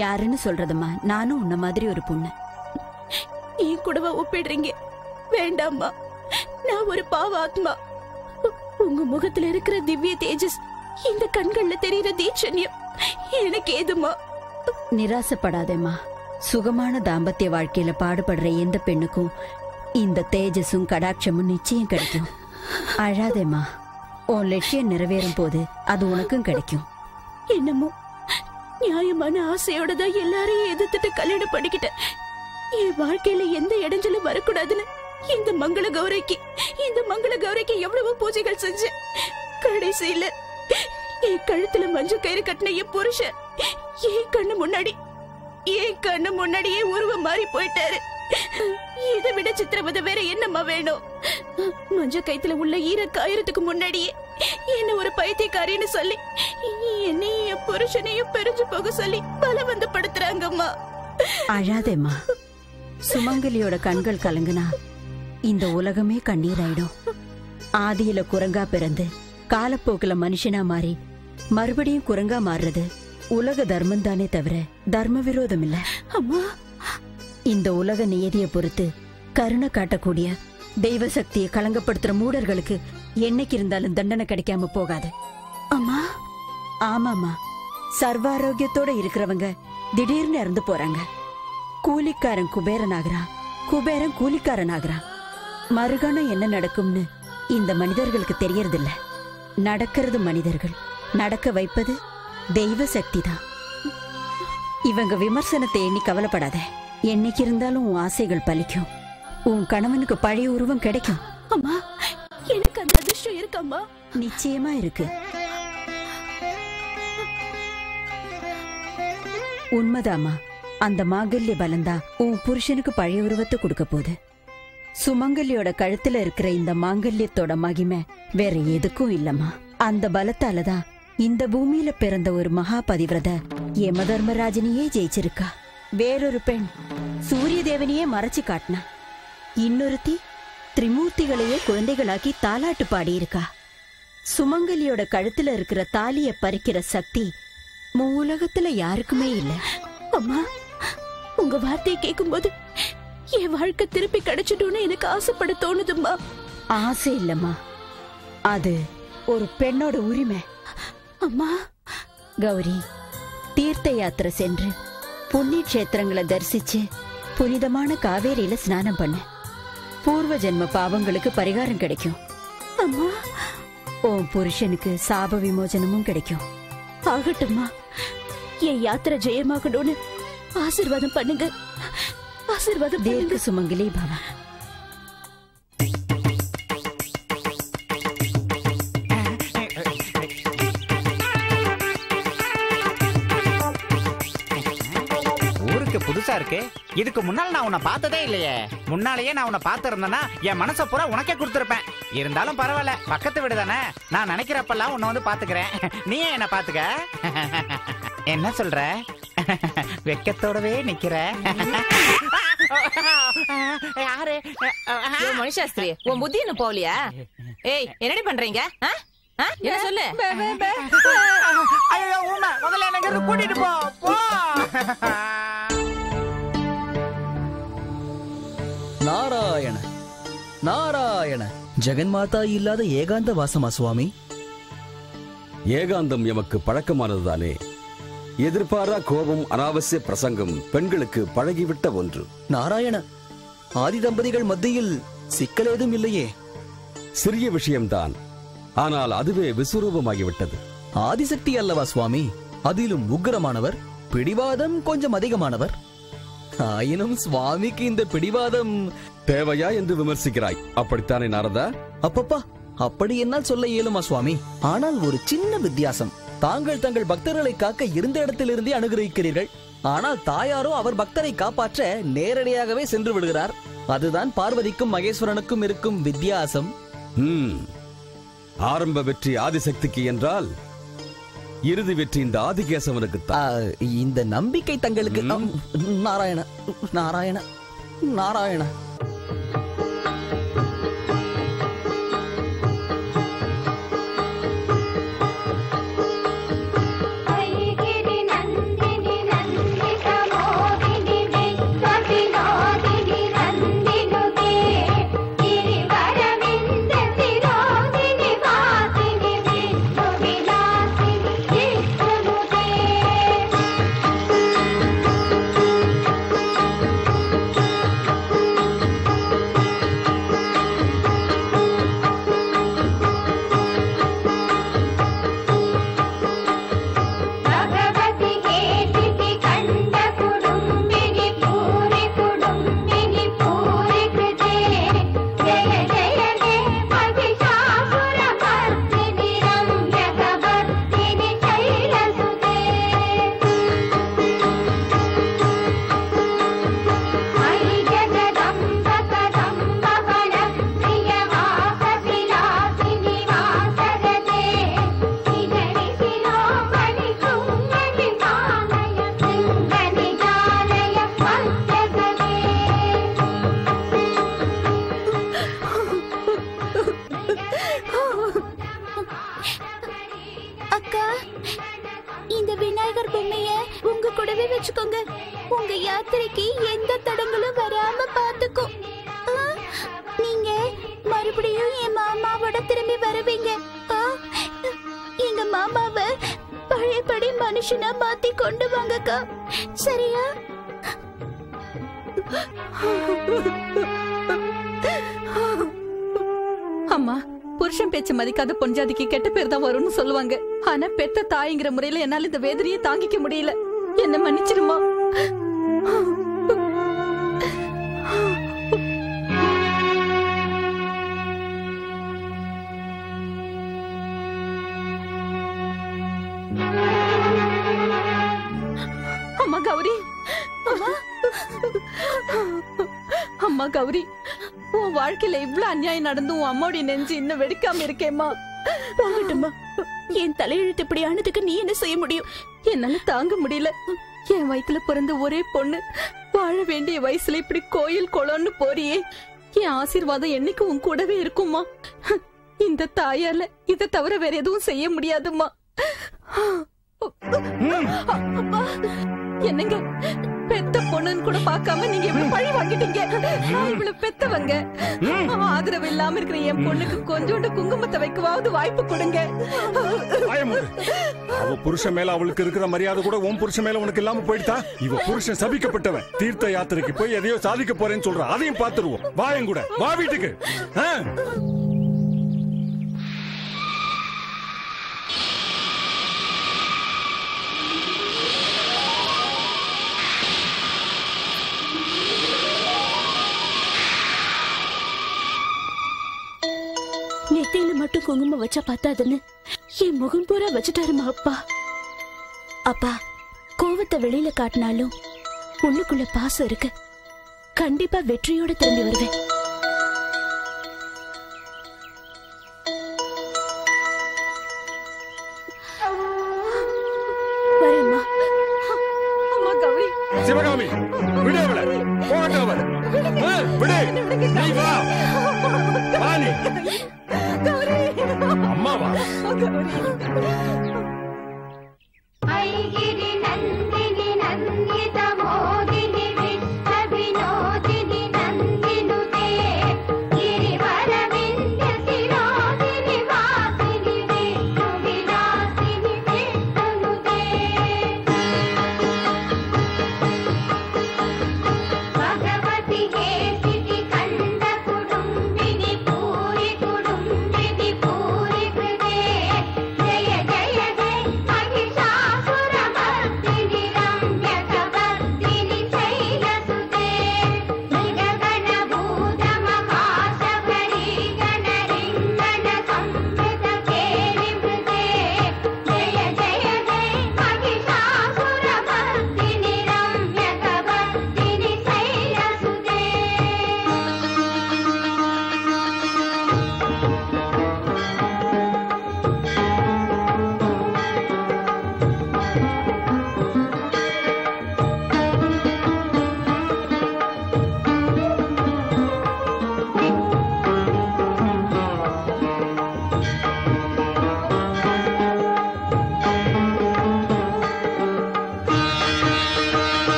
யாருன்னு சொல்றதுமா? நானும் உன்ன மாதிரி ஒரு பொண்ணு. என் கூடவா ஒப்பிடுறீங்க? வேண்டாம்மா, நான் ஒரு பாவ ஆத்மா. உங்க முகத்துல இருக்கிற திவ்ய தேஜஸ், இந்த கண்கள்ல தெரியுற தீட்சண்யம் எனக்கு ஏதுமா? நிராசப்படாதேம்மா. சுகமான தாம்பத்திய வாழ்க்கையில பாடுபடுற எந்த பெண்ணுக்கும் இந்த தேஜஸும் கடாட்சமும் நிச்சயம் கிடைக்கும். அழாதேம்மா, உன் லட்சியம் நிறைவேறும் போது அது உனக்கும் கிடைக்கும். என்னமோ நியாயமான ஆசையோட தான் எல்லாரையும் எதிர்த்துட்டு கல்யாணம் பண்ணிக்கிட்டேன். என் வாழ்க்கையில எந்த இடைஞ்சலும் வரக்கூடாதுன்னு இந்த மங்கள கௌரிக்கு எவ்வளவோ பூஜைகள் செஞ்சேன். கடைசியில என் கழுத்துல மஞ்சள் கயிறு கட்டின என் புருஷன் என் கண்ணு முன்னாடியே உருவம் மாறி போயிட்டாரு. இதை விட சித்திரவதை வேற என்னம்மா வேணும்? மஞ்சள் கயித்துல உள்ள ஈர காயறதுக்கு முன்னாடியே என்ன ஒரு பைத்தியக்காரின்னு சொல்லி என்னையும் என் புருஷனையும் பிரிஞ்சு போக சொல்லி பலவந்தப்படுத்துறாங்கம்மா. அழாதேம்மா, சுமங்கலியோட கண்கள் கலங்குனா இந்த உலகமே கண்ணீராயிடும். ஆதியில குரங்கா பிறந்து காலப்போக்குல மனுஷனா மாறி மறுபடியும் குரங்கா மாறுறது உலக தர்மம் தானே தவிர தர்ம விரோதம் இல்ல. அம்மா, இந்த உலக நியதியை பொறுத்து கருணை காட்டக்கூடிய தெய்வ சக்தியை களங்கப்படுத்துற மூடர்களுக்கு என்னைக்கு இருந்தாலும் தண்டனை கிடைக்காம போகாது. அம்மா. ஆமாமா, சர்வாரோக்கியத்தோட இருக்கிறவங்க திடீர்னு இறந்து போறாங்க. கூலிக்காரன் குபேரன் ஆகிறான், குபேரன் கூலிக்காரன் ஆகிறான். மறுகணம் என்ன நடக்கும்னு இந்த மனிதர்களுக்கு தெரியறதில்ல. நடக்கிறது மனிதர்கள், நடக்க வைப்பது தெய்வ சக்தி தான். இவங்க விமர்சனத்தை எண்ணி கவலைப்படாத. என்னைக்கு இருந்தாலும் உன் ஆசைகள் பலிக்கும். உன் கணவனுக்கு பழைய உருவம் கிடைக்கும். அம்மா, எனக்கு அந்த அதிர்ஷ்டம் இருக்கம்மா? நிச்சயமா இருக்கு. உண்மைதாமா, அந்த மாங்கல்ய பலந்தா உன் புருஷனுக்கு பழைய உருவத்தை கொடுக்க போகுது. சுமங்கலியோட கழுத்துல இருக்கிற இந்த மாங்கல்யத்தோட மகிமை வேற எதுக்கும் இல்லம்மா. அந்த பலத்தாலதான் இந்த பூமியில பிறந்த ஒரு மகா பதிவிரத யம தர்மராஜனையே ஜெயிச்சிருக்கா. வேறொரு பெண் சூரிய தேவனையே மறைச்சு காட்டினா. இன்னொருத்தி திரிமூர்த்திகளையே குழந்தைகளாக்கி தாலாட்டு பாடியிருக்கா. சுமங்கலியோட கழுத்துல இருக்கிற தாலிய பறிக்கிற சக்தி உலகத்துல யாருக்குமே இல்ல. அம்மா, உங்க வார்த்தையை கேட்கும்போது என் வாழ்க்கை திருப்பி கிடைச்சிடும்னு எனக்கு ஆசைப்பட தோணுதும்மா. ஆசை இல்லம்மா, அது ஒரு பெண்ணோட உரிமை. அம்மா கௌரி, தீர்த்த யாத்திரை சென்று புண்ணிய கஷேத்திரங்களை தரிசிச்சு புனிதமான காவேரியில ஸ்நானம் பண்ண பூர்வ ஜென்ம பாவங்களுக்கு பரிகாரம் கிடைக்கும். அம்மா, உன் புருஷனுக்கு சாப விமோசனமும் கிடைக்கும். ஆகட்டும்மா, என் யாத்திரை ஜெயமாகணும்னு ஆசீர்வாதம் பண்ணுங்க. ஆசீர்வாதம் தீர்க்க சுமங்கலி பவ. ஊருக்கு புதுசா இருக்கு. இதுக்கு முன்னால நான் உன்னை பார்த்ததே இல்லையே. முன்னாலேயே நான் உன்னை பார்த்திருந்தேன்னா என் மனசை பூரா உனக்கே கொடுத்துருப்பேன். இருந்தாலும் பரவாயில்ல, பக்கத்து வீடு தானே. நான் நினைக்கிறப்பெல்லாம் உன்னை வந்து பாத்துக்கிறேன். நீயே என்ன பாத்துக்க. என்ன சொல்ற? வெக்கத்தோடவே நிக்கிற. யாரு மனுஷாஸ்திரி, உன் புத்தி என்ன போகலையா? ஏய், என்னடி பண்றீங்க? என்ன சொல்லு. ஐயோ, ஊமை, முதல்ல எனக்கு கூட்டிட்டு போ. நாராயண நாராயண. ஜெகன்மாதா இல்லாத ஏகாந்த வாசமா சுவாமி? ஏகாந்தம் எமக்கு பழக்கமானதுதானே. எதிர்பாரா கோபம், அனாவசிய பிரசங்கம் பெண்களுக்கு பழகிவிட்ட ஒன்று. நாராயண, ஆதி தம்பதிகள் மத்தியில் சிக்கல் ஏதும் இல்லையே? சிறிய விஷயம்தான், ஆனால் அதுவே விஸ்வரூபமாகிவிட்டது. ஆதிசக்தி அல்லவா சுவாமி? அதிலும் உக்கிரமானவர், பிடிவாதம் கொஞ்சம் அதிகமானவர். ஆயினும் சுவாமிக்கு இந்த பிடிவாதம் தேவையா என்று விமர்சிக்கிறாய், அப்படித்தானே நாரதா? அப்பப்பா, அப்படி என்னால் சொல்ல இயலுமா சுவாமி? ஆனால் ஒரு சின்ன வித்தியாசம். தாங்கள் தங்கள் பக்தர்களை காக்க இருந்த இடத்திலிருந்தே அனுகிரகிக்கிறீர்கள். ஆனால் தாயாரோ அவர் பக்தரை காப்பாற்ற நேரடியாகவே சென்று விடுகிறார். அதுதான் பார்வதிக்கும் மகேஸ்வரனுக்கும் இருக்கும் வித்தியாசம். ஆரம்ப வெற்றி ஆதிசக்திக்கு என்றால் இறுதி வெற்றி இந்த ஆதிகேசவனுக்கு. இந்த நம்பிக்கை தங்களுக்கு. நாராயண நாராயண நாராயண. உங்க யாத்திரைக்கு எந்த தடங்களும் வராம பாத்துக்கோ. நீங்க மறுபடியும் என் மாமாவோட திரும்பி வருவீங்க. எங்க மாமாவை பழையபடி மனுஷனா மாத்தி கொண்டு வாங்கக்கா, சரியா? அம்மா, புருஷன் பேச்சு மதிக்காத பொஞ்சாதிக்கு கெட்ட பேர் தான் வரும்னு சொல்லுவாங்க. ஆனா பெத்த தாய்ங்கிற முறையில என்னால இந்த வேதனையை தாங்கிக்க முடியல. என்ன மன்னிச்சிருமா. அம்மா கௌரி, அம்மா கௌரி, உன் வாழ்க்கையில இவ்வளவு அநியாயம் நடந்து உன் அம்மாவுடைய நெஞ்சு இன்னும் வெடிக்காம இருக்கேம்மா. போகட்டும்மா, என் தலையெழுத்து இப்படி ஆனதுக்கு நீ என்ன செய்ய முடியும்? என்னால தாங்க முடியல. என் வயித்துல பிறந்த ஒரே பொண்ணு வாழ வேண்டிய வயசுல இப்படி கோயில் குளம்னு போறியே. என் ஆசீர்வாதம் என்னைக்கு உன் கூடவே இருக்குமா? இந்த தாயால இதை தவிர வேற எதுவும் செய்ய முடியாதுமா. என்னங்க, பெத்த பொண்ணு என்னன்னு கூட பார்க்காம நீங்க இவ்வளவு பழி வாங்கிட்டீங்க. நான் இவ்வளவு பெத்தவங்க. ஆதரவு இல்லாம இருக்கிற என் பொண்ணுக்கு கொஞ்சோண்டு குங்குமத்தை வைக்கவாவது வாய்ப்பு கொடுங்க. அவ புருஷன் மேல அவளுக்கு இருக்கிற மரியாதை கூட உன் புருஷன் மேல உனக்கு இல்லாம போயிட்டா? இவ புருஷன் சபிக்கப்பட்டவன். தீர்த்த யாத்திரைக்கு போய் எதையோ சாதிக்க போறேன்னு சொல்ற. அதையும் பாத்துருவோம். வா என் கூட, வா வீட்டுக்கு. நெத்தியில மட்டும் குங்குமம் வச்சா பார்த்தாதுன்னு என் முகம் பூரா வச்சுட்டாருமா அப்பா. அப்பா, கோவத்தை வெளியில காட்டினாலும் உள்ளுக்குள்ள பாசம் இருக்கு. கண்டிப்பா வெற்றியோட திரும்பி வருவேன். வரேம்மா. அம்மா கௌரி. சிவகாமி, விடு அவளை. போகட்டும் அவள். விடு. நீ வா. வா நீ. அம்மா வா. ஐகிரி நந்தினி நந்தித மோதினி விஷ்ண வினோதினி நந்தினுதே ಗಿರಿವರ ವಿಂಧ್ಯ ಶಿರೋದಿನಿ ವಾಸಿನಿ ವಿಷ್ಣು ವಿಲಾಸಿನಿ ವಿಷ್ಣುನುದೇ ಭಗವತಿ ಹೇಸಿತಿ ಕಂಡ ಕುಡುಂಬಿನಿ ಪೂರಿ ಕುಡುಂಬಿನಿ ಪೂರಿ ಕೃತೆ ಜಯ ಜಯ ಜಯ ಮಹಿಷಾಸುರ ಮರ್ದಿನಿ ರಮ್ಯಕ ವರ್ದಿನಿ ಶೈಲಸುತೆ ಮೃಗಗಣ ಭೂತ ಮಹಾಶಬರಿ ಗಣ ರಿಂಗಣ ಸಂಸ್ಕೃತ ಕೇಳಿ ಮೃತೆ ಜಯ ಜಯ ಜಯ ಮಹಿಷಾಸುರ ಮರ್ದಿನಿ ರಮ್ಯಕ ವರ್ದಿನಿ ಶೈಲಸುತೆ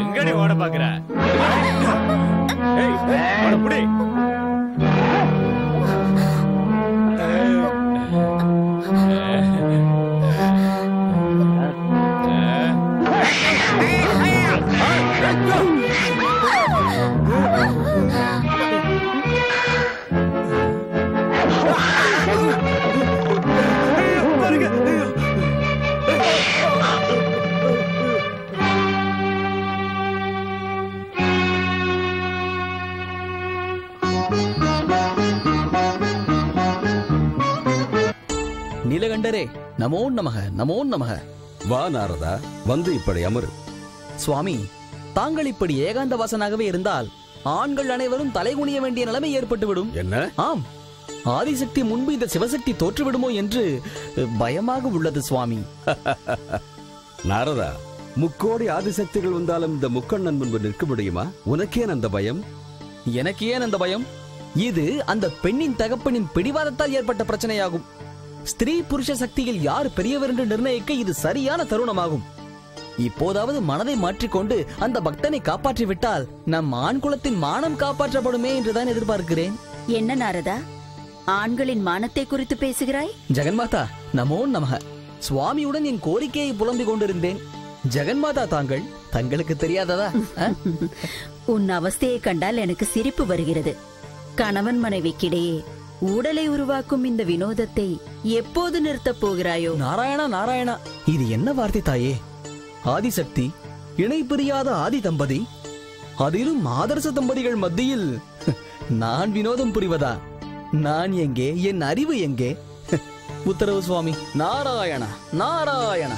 எங்கடி ஓட பாக்குற? புடி. நீலகண்டரே, நமோ நமக, நமோ நமக. வா நாரதா, வந்து இப்படி அமரு. சுவாமி, தாங்கள் இப்படி ஏகாந்த வாசனாகவே இருந்தால் ஆண்கள் அனைவரும் தலைகுனிய வேண்டிய நிலைமை ஏற்பட்டுவிடும். என்ன? ஆம், ஆதிசக்தி முன்பு இந்த சிவசக்தி தோற்றுவிடுமோ என்று பயமாக உள்ளது சுவாமி. நாரதா, முக்கோடி ஆதிசக்திகள் வந்தாலும் இந்த முக்கண்ணன் முன்பு நிற்க முடியுமா? உனக்கேன் அந்த பயம்? எனக்கு ஏன் அந்த பயம்? இது அந்த பெண்ணின் தகப்பனின் பிடிவாதத்தால் ஏற்பட்ட பிரச்சனையாகும். ஸ்திரீ புருஷ சக்தியில் யார் பெரியவர் என்று நிர்ணயிக்க இது சரியான தருணமாகும். இப்போதாவது மனதை மாற்றிக்கொண்டு அந்த பக்தனை காப்பாற்றிவிட்டால் நம் ஆண் குலத்தின் மானம் காப்பாற்றப்படுமே என்றுதான் எதிர்பார்க்கிறேன். என்ன நாரதா, ஆண்களின் மானத்தை குறித்து பேசுகிறாய்? ஜெகன்மாதா நமோ நமக. சுவாமியுடன் என் கோரிக்கையை புலம்பிக் கொண்டிருந்தேன். ஜெகன்மாதா தாங்கள், தங்களுக்கு தெரியாததா? உன் அவஸ்தையை கண்டால் எனக்கு சிரிப்பு வருகிறது. கணவன் மனைவிக்கிடையே ஊடலை உருவாக்கும் இந்த வினோதத்தை எப்போது நிறுத்தப் போகிறாயோ? நாராயணா நாராயணா, இது என்ன வார்த்தை தாயே? ஆதிசக்தி, இணை பிரியாத ஆதி தம்பதி, அதிலும் ஆதர்ச தம்பதிகள் மத்தியில் நான் வினோதம் புரிவதா? நான் எங்கே? என் அறிவு எங்கே? உத்தரவு சுவாமி. நாராயண நாராயண.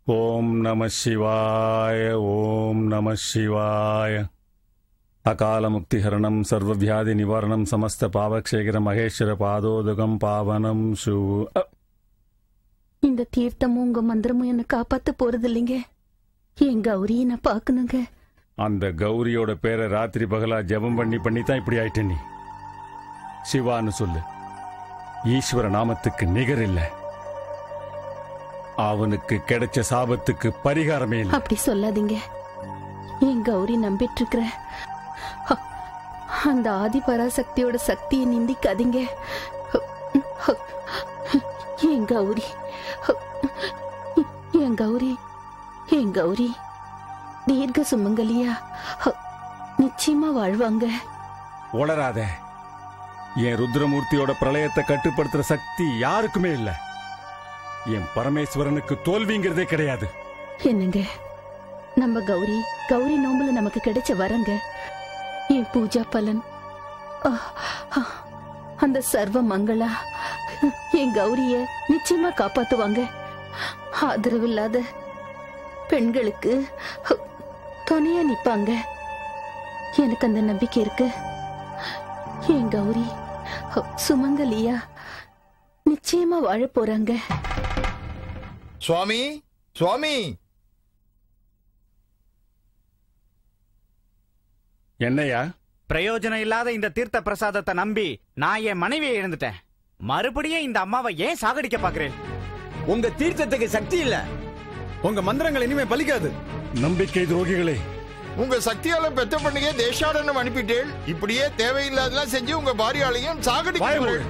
ஓம் நம சிவாய. ஓம் நம சிவாய. அகால முக்திஹரணம் சர்வவியாதி நிவாரணம் சமஸ்த பாவக்ஷேகர மகேஸ்வர பாதோதுகம் பாவனம் சு. இந்த தீர்த்தமும் உங்க மந்திரமும் என்ன காப்பாத்த போறது இல்லைங்க. என் கௌரியை நான் பாக்கணுங்க. அந்த கௌரியோட பேரை ராத்திரி பகலா ஜெபம் பண்ணி தான் இப்படி ஆயிட்ட. நீ சிவான்னு சொல்லு. ஈஸ்வர நாமத்துக்கு நிகர் இல்லை. அவனுக்கு கிடைச்ச சாபத்துக்கு பரிகாரமே இல்லை. அப்படி சொல்லாதீங்க. என் கௌரி நம்பிட்டு இருக்கிற அந்த ஆதி பராசக்தியோட சக்தியை நிந்திக்காதீங்க. என் கௌரி, என் கௌரி, என் கௌரி தீர்க்க சுமங்கலியா நிச்சயமா வாழ்வாங்க. உளராத. என் ருத்ரமூர்த்தியோட பிரளயத்தை கட்டுப்படுத்துற சக்தி யாருக்குமே இல்ல. என் பரமேஸ்வரனுக்கு தோல்விங்கிறதே கிடையாது. என்னங்க, நம்ம கௌரி நோம்புல நமக்கு கிடைச்ச வரங்க. என் பூஜா பலன், அந்த சர்வ மங்களா என் கௌரிய நிச்சயமா காப்பாத்துவாங்க. ஆதரவில்லாத பெண்களுக்கு துணையா நிப்பாங்க. எனக்கு அந்த நம்பிக்கை இருக்கு. என் கௌரி சுமங்கலியா நிச்சயமா வாழ போறாங்க. சுவாமி, சுவாமி. என்னையா? பிரயோஜனம் இல்லாத இந்த தீர்த்த பிரசாதத்தை நம்பி நான் என் மனைவியை இழந்துட்டேன். மறுபடியும் இந்த அம்மாவை ஏன் சாகடிக்க பாக்குறேன்? உங்க தீர்த்தத்துக்கு சக்தி இல்ல. உங்க மந்திரங்கள் இனிமே பலிக்காது. நம்பிக்கை துரோகிகளே, உங்க சக்தியால பெத்த பண்ணியே தேசாடனம் அனுப்பிட்டேன். இப்படியே தேவையில்லாதெல்லாம் செஞ்சு உங்க பாரியாலையும் சாகடிக்கிறீர்கள்.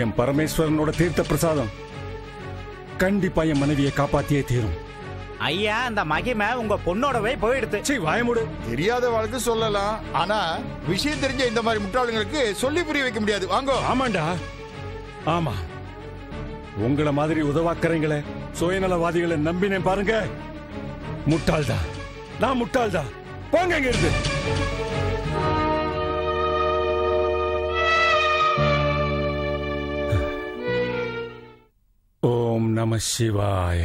என் பரமேஸ்வரனோட தீர்த்த பிரசாதம் கண்டிப்பா என் மனைவியை காப்பாத்தியே தீரும். ஐயா, அந்த மகிமை உங்க பொண்ணோடவே போயிடுது. வாயமுடு. தெரியாத வாழ்க்கை சொல்லலாம், ஆனா விஷயம் தெரிஞ்ச இந்த மாதிரி முட்டாளுங்களுக்கு சொல்லி புரிய வைக்க முடியாது. வாங்க. ஆமாண்டா, ஆமா. உங்களை மாதிரி உதவாக்கறீங்களே சுயநலவாதிகளை நம்பினேன் பாருங்க. முட்டாள்தான், நான் முட்டாள்தான். போங்க இங்க இருந்து. ஓம் நம சிவாய.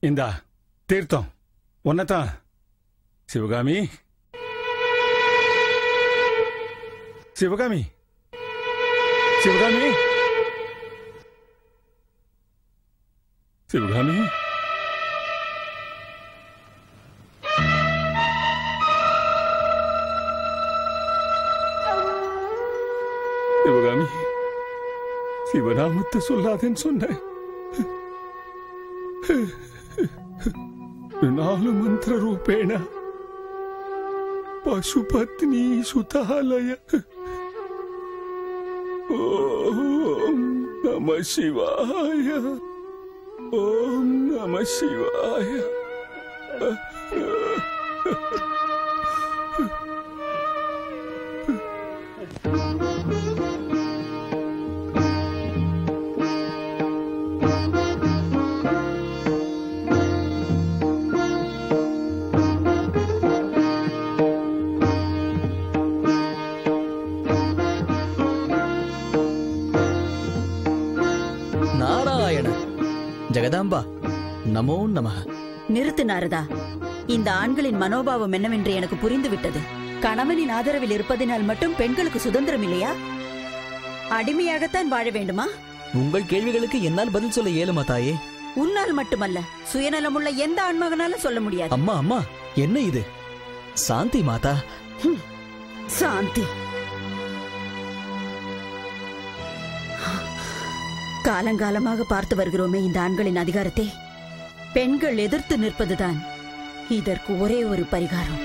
இந்தா தீர்த்தம் ஒன்னதான். சிவகாமி, சிவகாமி, சிவகாமி, சிவகாமி. சிவகாமி, சிவநாமத்தை சொல்லாதேன்னு சொன்னேன். நாலு மந்திர ரூபேண பசுபத்னி சுதாலய. ஓம் நம சிவாய. ஓம் நம சிவாய. ஜெகதாம்பா நமோ நமஹ. நிறுத்து நாரதா. இந்த ஆண்களின் மனோபாவம் என்னவென்று எனக்கு புரிந்துவிட்டது. கணவனின் ஆதரவில் இருப்பதினால் மட்டும் பெண்களுக்கு சுதந்திரம் இல்லையா? அடிமையாகத்தான் வாழ வேண்டுமா? உங்கள் கேள்விகளுக்கு என்னால் பதில் சொல்ல இயலுமா தாயே? உன்னால் மட்டுமல்ல, சுயநலமுள்ள எந்த ஆண்மகனாலும் சொல்ல முடியாது. அம்மா அம்மா, என்ன இது? சாந்தி மாதா. சாந்தி. காலங்காலமாக பார்த்து வருகிறோமே இந்த ஆண்களின் அதிகாரத்தை பெண்கள் எதிர்த்து நிற்பதுதான் இதற்கு ஒரே ஒரு பரிகாரம்.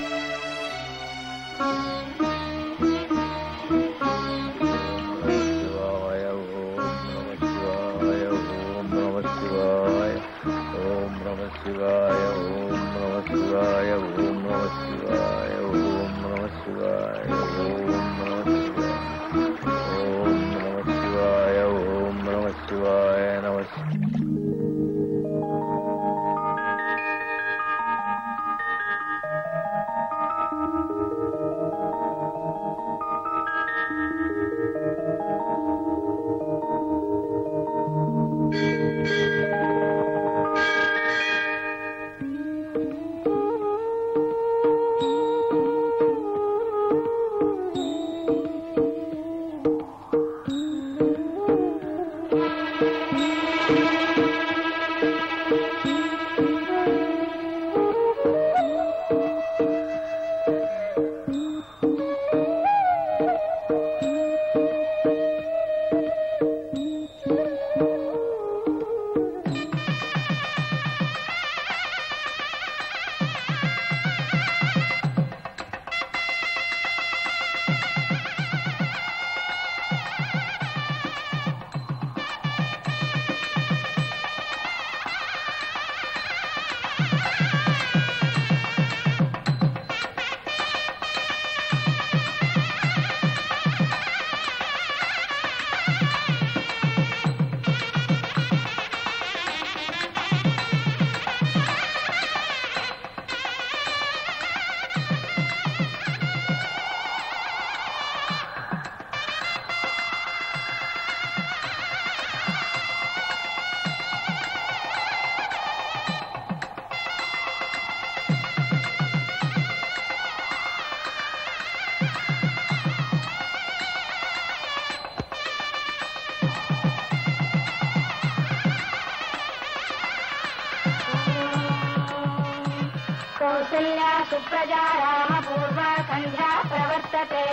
कौसल्या सुप्रजा रामपूर्वा सन्ध्या प्रवर्तते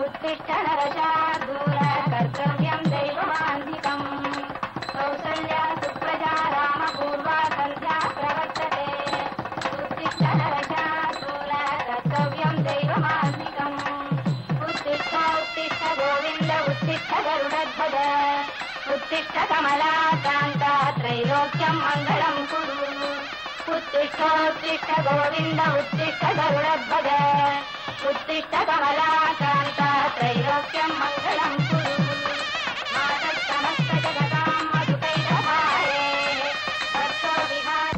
उत्तिष्ठ नरशार्दूल कर्तव्यं दैवमान्धिकम् कौसल्या सुप्रजा रामपूर्वा सन्ध्या प्रवर्तते उत्तिष्ठ नरशार्दूल कर्तव्यं दैवमान्धिकम् उत्तिष्ठ उत्तिष्ठ गोविन्द उत्तिष्ठ गरुडध्वज उत्तिष्ठ कमलाकान्ता त्रैलोक्यं मङ्गलं कुरु उत्तिष्ठ उत्तिष्ठ गोविन्द उत्तिष्ठ गरुडध्वज उत्तिष्ठ कमलाकान्ता त्रैलोक्यं मङ्गलं कुरु मातः समस्त जगतां मधुकैटभारे तत्तो विहार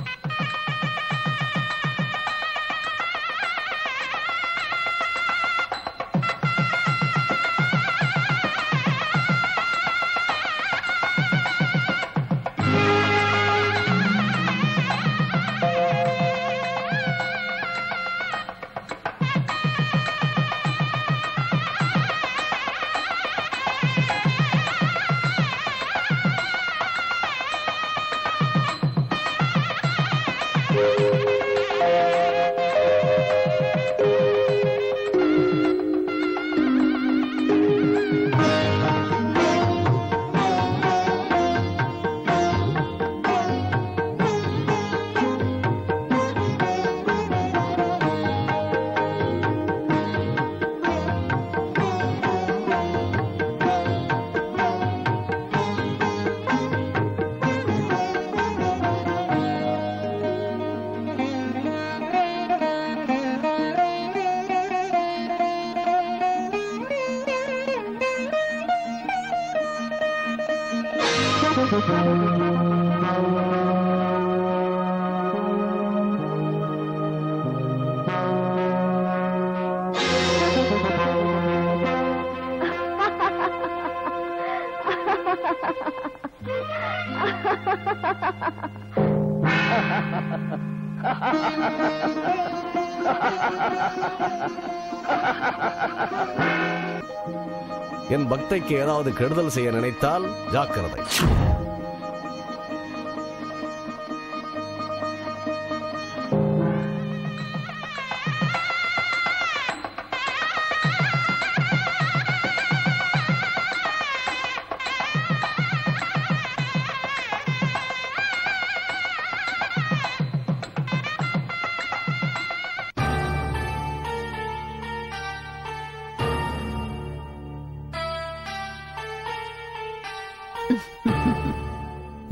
என் பக்தைக்கு ஏதாவது கெடுதல் செய்ய நினைத்தால் ஜாக்கிரதை.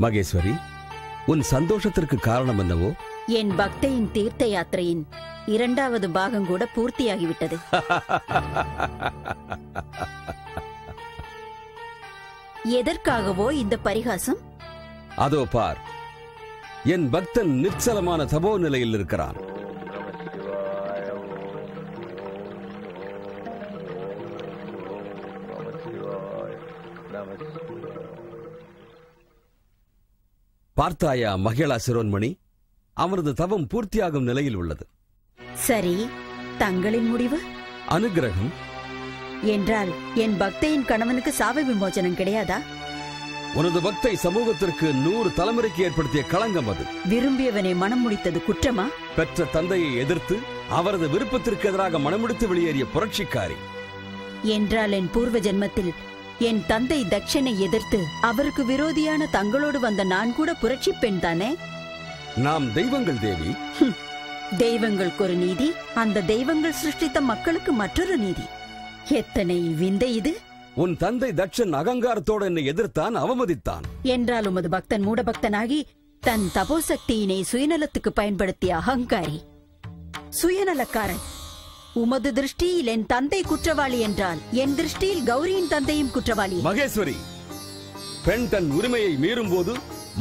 மகேஸ்வரி, உன் சந்தோஷத்திற்கு காரணம் என்னவோ? என் பக்தையின் தீர்த்த யாத்திரையின் 2வது பாகம் கூட பூர்த்தியாகிவிட்டது. எதற்காகவோ இந்த பரிகாசம்? அதோ பார், என் பக்தன் நிச்சலமான தபோ நிலையில் இருக்கிறான். பார்த்தாயா மகிழா சிரோன்மணி, அவரது தவம் பூர்த்தியாகும் நிலையில் உள்ளது. சரி, தங்களின் முடிவு? அனுகிரகம் என்றால் என் பக்தையின் கணவனுக்கு சாப விமோசனம் கிடையாதா? உனது பக்தை சமூகத்திற்கு 100 தலைமுறைக்கு ஏற்படுத்திய களங்கம் அது. விரும்பியவனை மனம் முடித்தது குற்றமா? பெற்ற தந்தையை எதிர்த்து அவரது விருப்பத்திற்கு எதிராக மனமுடித்து வெளியேறிய புரட்சிக்காரி. என்றால் என் பூர்வ ஜென்மத்தில் என் தந்தை தட்சனை எதிர்த்து அவருக்கு விரோதியான தங்களோடு வந்த நான் கூட புரட்சி பெண் தானே? நாம் தெய்வங்கள் தேவி. தெய்வங்களுக்கு ஒரு நீதி, அந்த தெய்வங்கள் சிருஷ்டித்த மக்களுக்கு மற்றொரு நீதி. எத்தனை விந்தை இது! உன் தந்தை தட்சன் அகங்காரத்தோடு என்னை எதிர்த்தான், அவமதித்தான். என்றால் உமது பக்தன் மூடபக்தனாகி தன் தபோசக்தியினை சுயநலத்துக்கு பயன்படுத்திய அகங்காரி, சுயநலக்காரன். உமது திருஷ்டியில் என் தந்தை குற்றவாளி என்றால் என் திருஷ்டியில் கௌரியின் தந்தையும் குற்றவாளி. மகேஸ்வரி, பெண் தன் உரிமையை மீறும் போது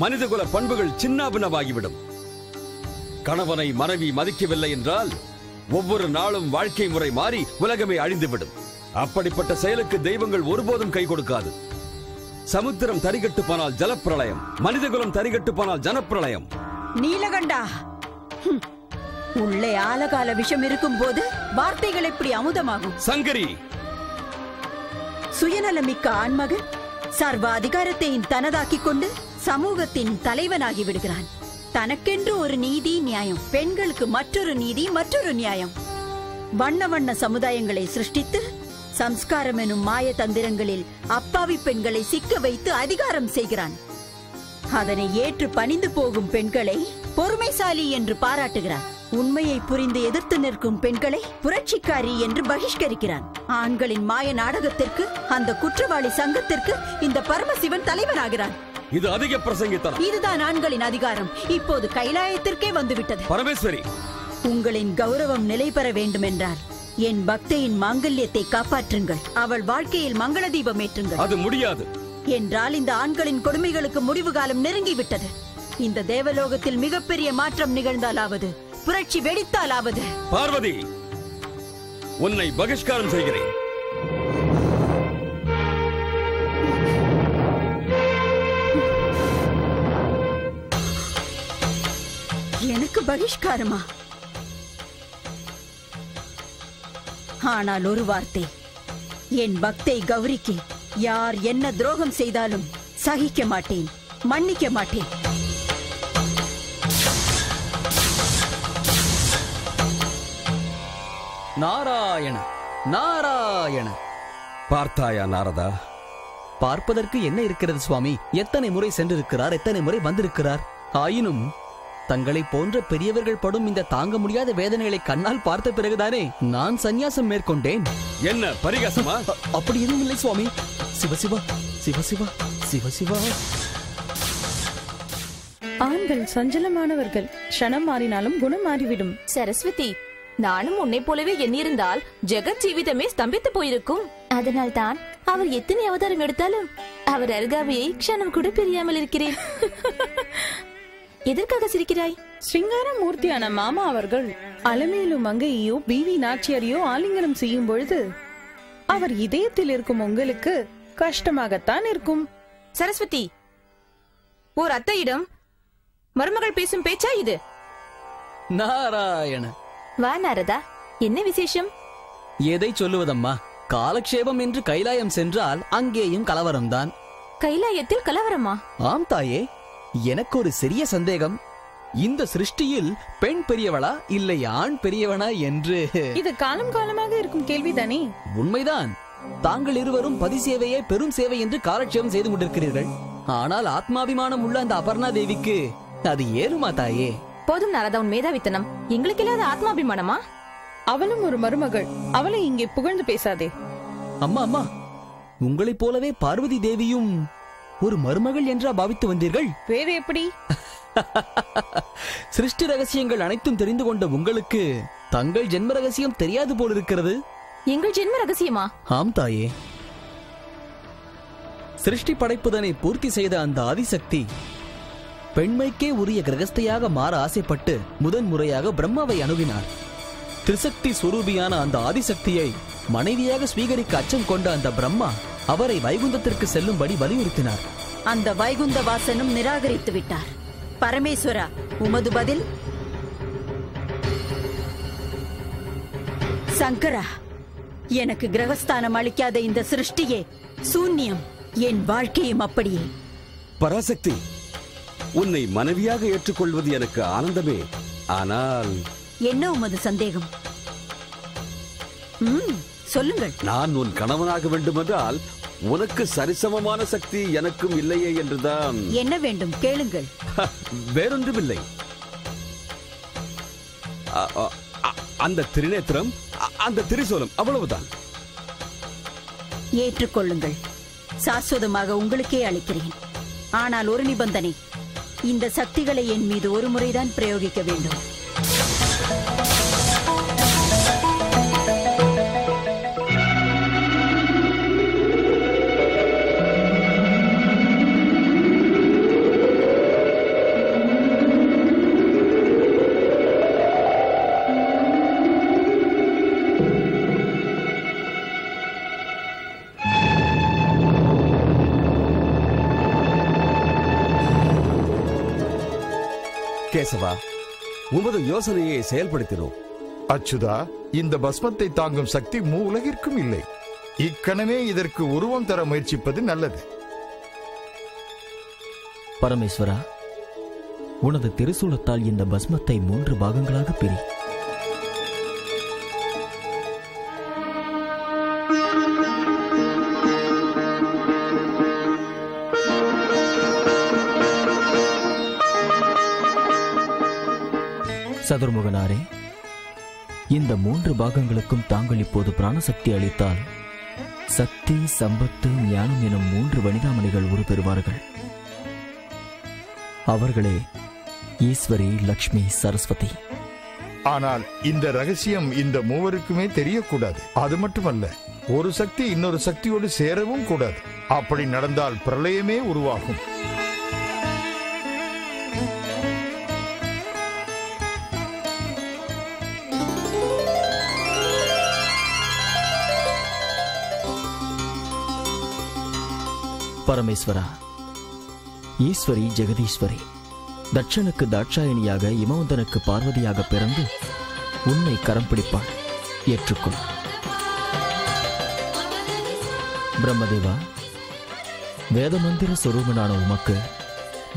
மனிதகுல பண்புகள் சின்னாபின்னமாகிவிடும். கணவனை மனைவி மதிக்கவில்லை என்றால் ஒவ்வொரு நாளும் வாழ்க்கை முறை மாறி உலகமே அழிந்துவிடும். அப்படிப்பட்ட செயலுக்கு தெய்வங்கள் ஒருபோதும் கை கொடுக்காது. சமுத்திரம் தரிகட்டு போனால் ஜலப்பிரளயம், மனிதகுலம் தரிகட்டு போனால் ஜனப்பிரளயம். நீலகண்டா, உள்ளே ஆலகால விஷம் இருக்கும் போது வார்த்தைகள் எப்படி அமுதமாகும்? சங்கரி, சுயநலமிக்க ஆண்மகன் சர்வ அதிகாரத்தையும் தனதாக்கிக் கொண்டு சமூகத்தின் தலைவனாகி விடுகிறான். தனக்கென்று ஒரு நீதி நியாயம், பெண்களுக்கு மற்றொரு நீதி மற்றொரு நியாயம். வண்ண வண்ண சமுதாயங்களை சிருஷ்டித்து சம்ஸ்காரம் எனும் மாய தந்திரங்களில் அப்பாவி பெண்களை சிக்க வைத்து அதிகாரம் செய்கிறான். அதனை ஏற்று பணிந்து போகும் பெண்களை பொறுமைசாலி என்று பாராட்டுகிறான். உண்மையை புரிந்து எதிர்த்து நிற்கும் பெண்களை புரட்சிக்காரி என்று பகிஷ்கரிக்கிறான். ஆண்களின் மாய நாடகத்திற்கு, அந்த குற்றவாளி சங்கத்திற்கு இந்த பரமசிவன் தலைவனாகிறான். இது அதிக பிரசங்கித்தனம். இதுதான் ஆண்களின் அதிகாரம். இப்போது கைலாயத்திற்கே வந்துவிட்டது. பரமேஸ்வரி, உங்களின் கௌரவம் நிலை பெற வேண்டுமென்றால் என் பக்தையின் மாங்கல்யத்தை காப்பாற்றுங்கள். அவள் வாழ்க்கையில் மங்கள தீபம் ஏற்றுங்கள். அது முடியாது. என்றால் இந்த ஆண்களின் கொடுமைகளுக்கு முடிவு காலம் நெருங்கிவிட்டது. இந்த தேவலோகத்தில் மிகப்பெரிய மாற்றம் நிகழ்ந்தாலாவது, புரட்சி வெடித்தாலாவது. பார்வதி, உன்னை பகிஷ்காரம் செய்கிறேன். எனக்கு பகிஷ்காரமா? ஆனால் ஒரு வார்த்தை, என் பக்தை கௌரிக்கு யார் என்ன துரோகம் செய்தாலும் சகிக்க மாட்டேன், மன்னிக்க மாட்டேன். நாராயண நாராயண. பார்த்தாயா நாரதா? பார்ப்பதற்கு என்ன இருக்கிறது சுவாமி? எத்தனை முறை சென்றிருக்கிறார், எத்தனை முறை வந்திருக்கிறார். ஆயினும் தங்களை போன்ற பெரியவர்கள் படும் இந்த தாங்க முடியாத வேதனைகளை கண்ணால் பார்த்த பிறகுதானே நான் சந்நியாசம் மேற்கொண்டேன். என்ன பரிகாசமா? அப்படி எதுவும் இல்லை சுவாமி. சிவசிவா சிவசிவா சிவசிவா. ஆண்கள் சஞ்சலமானவர்கள், க்ஷணம் மாறினாலும் குணம் மாறிவிடும். சரஸ்வதி, நானும் உன்னை போலவே எண்ணிருந்தால் ஜெகத் ஜீவிதமே ஸ்தம்பித்து போயிருக்கும். அதனால்தான் அவர் எத்தனை அவதாரம் எடுத்தாலும் அவர் அருகாமையை க்ஷணம் கூட பிரியாமல் இருக்கிறேன். எதற்காக சிரிக்கிறாய்? ஸ்ரீங்கார மூர்த்தியான மாமா அவர்கள் அலமேலு மங்கையோ பிவி நாச்சியாரையோ ஆலிங்கனம் செய்யும் பொழுது அவர் இதயத்தில் இருக்கும் உங்களுக்கு கஷ்டமாகத்தான் இருக்கும். சரஸ்வதி, ஓர் அத்தையிடம் மருமகள் பேசும் பேச்சா இது? நாராயண. வா நாரதா, என்ன விசேஷம்? எதை சொல்லுவதம்மா? காலக்ஷேபம் என்று கைலாயம் சென்றால் அங்கேயும் கலவரம்தான். கைலாயத்தில் கலவரமா? ஆம் தாயே, எனக்கு ஒரு சிறிய சந்தேகம். இந்த சிருஷ்டியில் பெண் பெரியவளா இல்லை ஆண் பெரியவனா என்று. இது காலம் காலமாக இருக்கும் கேள்விதானே? உண்மைதான். தாங்கள் இருவரும் பதி சேவையே பெரும் சேவை என்று காலக்ஷேபம் செய்து கொண்டிருக்கிறீர்கள். ஆனால் ஆத்மாபிமானம் உள்ள அந்த அபர்ணா தேவிக்கு அது ஏறுமா தாயே? போதும் நாரதா, உன் மேதாவித்தனம். எங்களுக்கு இல்லாத ஆத்மாபிமானமா? அவளும் ஒரு மருமகள், அவளை இங்கே புகழ்ந்து பேசாதே. அம்மா அம்மா, உங்களைப் போலவே பார்வதி தேவியும் ஒரு மருமகள் என்றா பாவித்து வந்தீர்கள்? வேறு எப்படி? சிருஷ்டி ரகசியங்கள் அனைத்தும் தெரிந்து கொண்ட உங்களுக்கு தங்கள் ஜென்ம ரகசியம் தெரியாது போலிருக்கிறது. எங்கள் ஜென்ம ரகசியமா? ஆம் தாயே. சிருஷ்டி படைப்புதனை பூர்த்தி செய்த அந்த ஆதிசக்தி பெண்மைக்கே உரிய கிரகஸ்தையாக மாற ஆசைப்பட்டு முதன்முறையாக பிரம்மாவை அணுகினார். திரிசக்தி சுரூபியான அந்த ஆதிசக்தியை மனைவியாக ஸ்வீகரிக்க அச்சம் கொண்ட அந்த பிரம்மா அவரை வைகுந்தத்திற்கு செல்லும்படி வலியுறுத்தினார். அந்த வைகுந்த வாசனும் நிராகரித்து விட்டார். பரமேஸ்வரா, உமது பதில்? சங்கரா, எனக்கு கிரகஸ்தானம் அளிக்காத இந்த சிருஷ்டியே சூன்யம், என் வாழ்க்கையும் அப்படியே. பராசக்தி, உன்னை மனைவியாக ஏற்றுக்கொள்வது எனக்கு ஆனந்தமே. ஆனால் என்ன உமது சந்தேகம்? சொல்லுங்கள். நான் உன் கணவனாக வேண்டுமென்றால் உனக்கு சரிசமமான சக்தி எனக்கும் இல்லையே என்றுதான். என்ன வேண்டும் கேளுங்கள். வேறொன்றுமில்லை. அந்த திரிநேத்திரம், அந்த திரிசூலம், அவ்வளவுதான். ஏற்றுக்கொள்ளுங்கள், சாஸ்வதமாக உங்களுக்கே அளிக்கிறேன். ஆனால் ஒரு நிபந்தனை, இந்த சக்திகளை என் மீது ஒரு முறைதான் பிரயோகிக்க வேண்டும். கேசவா, உமது யோசனையை செயல்படுத்தினோம். அச்சுதா, இந்த பஸ்மத்தை தாங்கும் சக்தி உலகிற்கும் இல்லை. இக்கணமே இதற்கு உருவம் தர முயற்சிப்பது நல்லது. பரமேஸ்வரா, உனது திருசூலத்தால் இந்த பஸ்மத்தை 3 பாகங்களாக பிரி. சதுர்முகனாரே, இந்த 3 பாகங்களுக்கும் தாங்கள் இப்போது பிராணசக்தி அளித்தால் சக்தி, சம்பத்து, ஞானம் எனும் 3 வனிதாமணிகள் உருப்பெறுவார்கள். அவர்களே ஈஸ்வரி, லக்ஷ்மி, சரஸ்வதி. ஆனால் இந்த ரகசியம் இந்த மூவருக்குமே தெரியக்கூடாது. அது மட்டுமல்ல, ஒரு சக்தி இன்னொரு சக்தியோடு சேரவும் கூடாது. அப்படி நடந்தால் பிரளயமே உருவாகும். பரமேஸ்வரா, ஈஸ்வரி ஜெகதீஸ்வரி, தட்சனுக்கு தாட்சாயணியாக, இமவந்தனுக்கு பார்வதியாக பிறந்து உன்னை கரம் பிடிப்பாள். ஏற்றுக்கொள். பிரம்மதேவா, வேதமந்திர சொரூபனான உமக்கு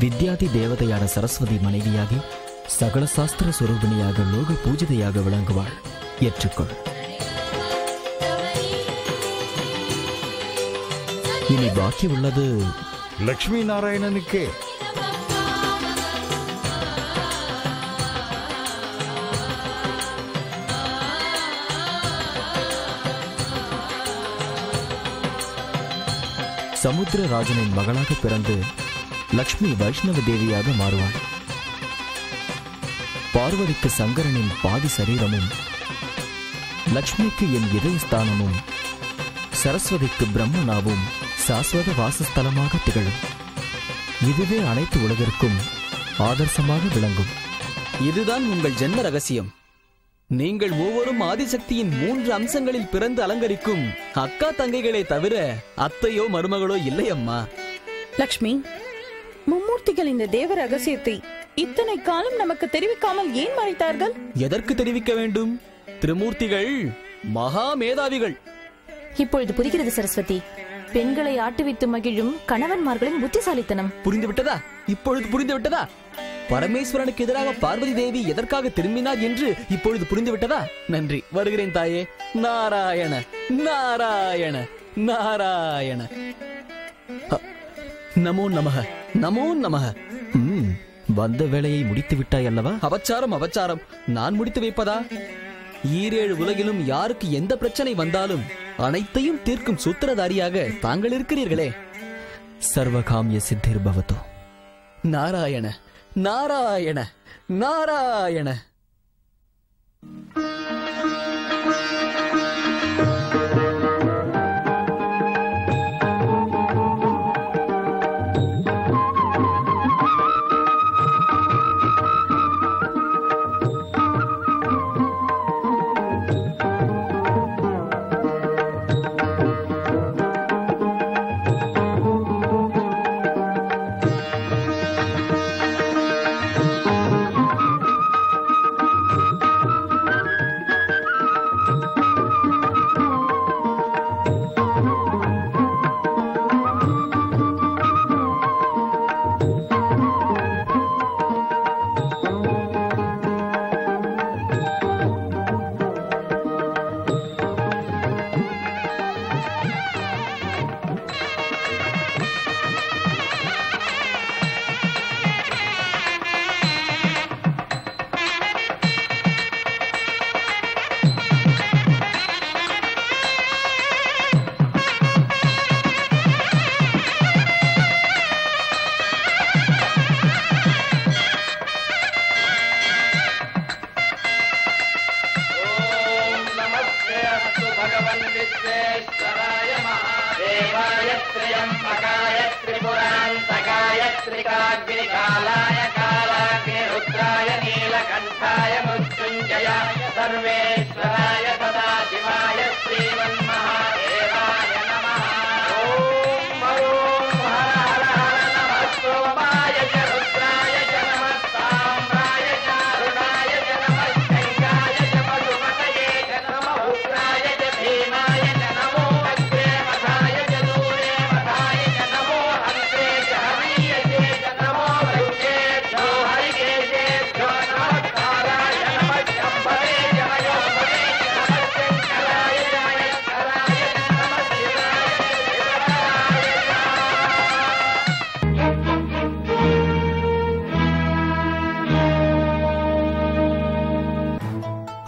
வித்யாதி தேவதையான சரஸ்வதி மனைவியாகி சகல சாஸ்திர சொரூபிணியாக லோக பூஜிதையாக விளங்குவாள். ஏற்றுக்கொள். இனி பாக்கி உள்ளது லட்சுமி நாராயணனுக்கே. சமுத்திரராஜனின் மகளாக பிறந்து லக்ஷ்மி வைஷ்ணவ தேவியாக மாறுவாள். பார்வதிக்கு சங்கரனின் பாதி சரீரமும், லக்ஷ்மிக்கு என் இதயஸ்தானமும், சரஸ்வதிக்கு பிரம்மனாவும் சாஸ்வத வாசஸ்தலமாக திகழும். இதுவே அனைத்து உலகிற்கும் ஆதர்சமாக விளங்கும். இதுதான் உங்கள் ஜென்ம ரகசியம். நீங்கள் ஒவ்வொரும் ஆதிசக்தியின் 3 அம்சங்களில் பிறந்து அலங்கரிக்கும் அக்கா தங்கைகளை தவிர அத்தையோ மருமகளோ இல்லை அம்மா. லக்ஷ்மி, மும்மூர்த்திகள் இந்த தேவ ரகசியத்தை இத்தனை காலம் நமக்கு தெரிவிக்காமல் ஏன் மறைத்தார்கள்? எதற்கு தெரிவிக்க வேண்டும்? திரிமூர்த்திகள் மகா மேதாவிகள். இப்பொழுது புரிகிறது சரஸ்வதி. பெண்களை ஆட்டுவித்து மகிழும் கணவன்மார்களின் புத்திசாலித்தனம் புரிந்து விட்டதா? இப்பொழுது புரிந்து விட்டதா? பரமேஸ்வரனுக்கு எதிராக பார்வதி தேவி எதற்காக திரும்பினார் என்று இப்பொழுது புரிந்து விட்டதா? நன்றி. வருகிறேன் தாயே. நாராயண நாராயண நாராயண. நமோ நமக, நமோ நமக. வந்த வேலையை முடித்து விட்டாய் அல்லவா? அபச்சாரம் அபச்சாரம். நான் முடித்து வைப்பதா? 7 உலகிலும் யாருக்கு எந்த பிரச்சனை வந்தாலும் அனைத்தையும் தீர்க்கும் சூத்திரதாரியாக தாங்கள் இருக்கிறீர்களே. சர்வகாமிய சித்திர்பவதோ. நாராயண நாராயண நாராயண.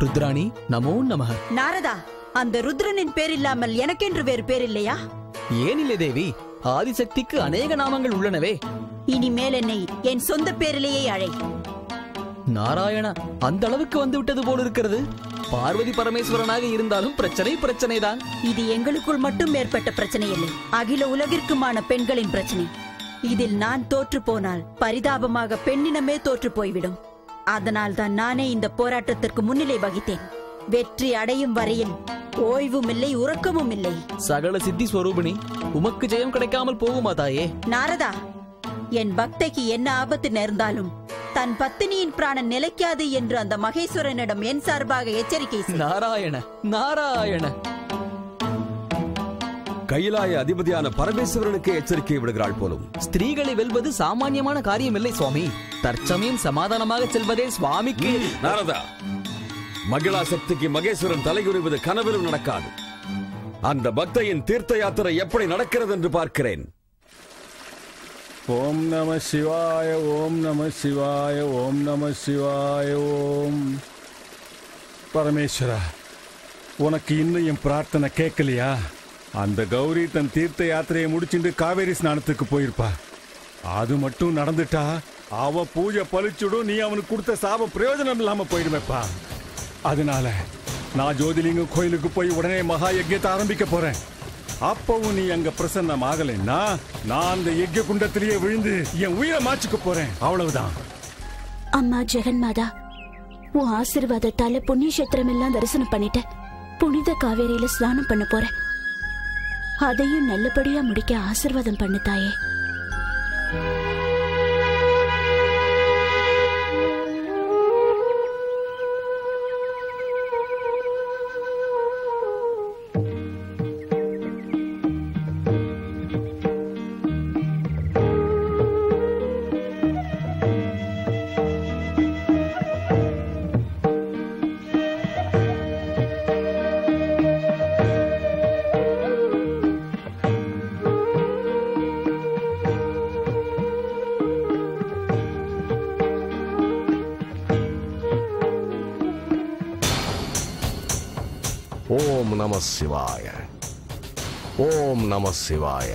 ருத்ராணி நமோ நமஹ. நாரதா, அந்த ருத்ரனின் பேர் இல்லாமல் எனக்கென்று வேறு பேர் இல்லையா? ஏனில்லை தேவி, ஆதிசக்திக்கு அநேக நாமங்கள் உள்ளனவே. இனிமேல் என்னை என் சொந்த பேரிலேயே அழை. நாராயணா, அந்த அளவுக்கு வந்து விட்டது போல் இருக்கிறது. பார்வதி பரமேஸ்வரனாக இருந்தாலும் பிரச்சனைதான். இது எங்களுக்குள் மட்டும் ஏற்பட்ட பிரச்சனை இல்லை, அகில உலகிற்குமான பெண்களின் பிரச்சனை. இதில் நான் தோற்று போனால் பரிதாபமாக பெண்ணினமே தோற்று போய்விடும். அதனால் தான் நானே இந்த போராட்டத்திற்கு முன்னிலை வகித்தேன். வெற்றி அடையும் வரையில் ஓய்வும் இல்லை, உறக்கமும் இல்லை. சகல சித்தி ஸ்வரூபிணி, உமக்கு ஜெயம் கிடைக்காமல் போகுமா தாயே? நாரதா, என் பக்தைக்கு என்ன ஆபத்து நேர்ந்தாலும் தன் பத்தினியின் பிராணன் நிலைக்காது என்று அந்த மகேஸ்வரனிடம் என் சார்பாக எச்சரிக்கை செய். நாராயண நாராயண. கையிலாய அதிபதியான பரமேஸ்வரனுக்கு எச்சரிக்கை விடுகிறாள் போலும். ஸ்திரீகளை வெல்வது சாமானியமான காரியம் இல்லை சுவாமி. தற்சமயம் சமாதானமாக செல்வதே சுவாமிக்கு. நாரதா, மகிழா சக்திக்கு மகேஸ்வரன் தலைகுறிவது கனவிலும் நடக்காது. அந்த பக்தையின் தீர்த்த யாத்திரை எப்படி நடக்கிறது என்று பார்க்கிறேன். ஓம் நம சிவாய, ஓம் நம சிவாய, ஓம் நம சிவாய. ஓம் பரமேஸ்வரா, உனக்கு இன்னும் என் பிரார்த்தனை கேட்கலையா? அந்த கௌரி தன் தீர்த்த யாத்திரையை முடிச்சுட்டு காவேரி ஸ்நானத்துக்கு போயிருப்பா. அது மட்டும் நடந்துட்டா அவ பூஜை பலிச்சுடும், நீ அவனுக்கு கொடுத்த சாப பிரயோஜனம் இல்லாம போயிடுவேப்பா. அதனால நான் ஜோதிலிங்கம் கோயிலுக்கு போய் உடனே மகா யஜ்யத்தை ஆரம்பிக்க போறேன். அப்பவும் நீ அங்க பிரசன்னம் ஆகலைன்னா நான் அந்த யஜ்ய குண்டத்திலேயே விழுந்து என் உயிரை மாச்சுக்க போறேன். அவ்வளவுதான். அம்மா ஜெகன்மாதா, உன் ஆசீர்வாதத்தால புண்ணிய கஷேத்திரம் எல்லாம் தரிசனம் பண்ணிட்டேன். புனித காவேரியில ஸ்நானம் பண்ண போறேன். அதையும் நல்லபடியா முடிக்க ஆசீர்வாதம் பண்ணு தாயே. ஓம் நம சிவாய, ஓம் நம சிவாய.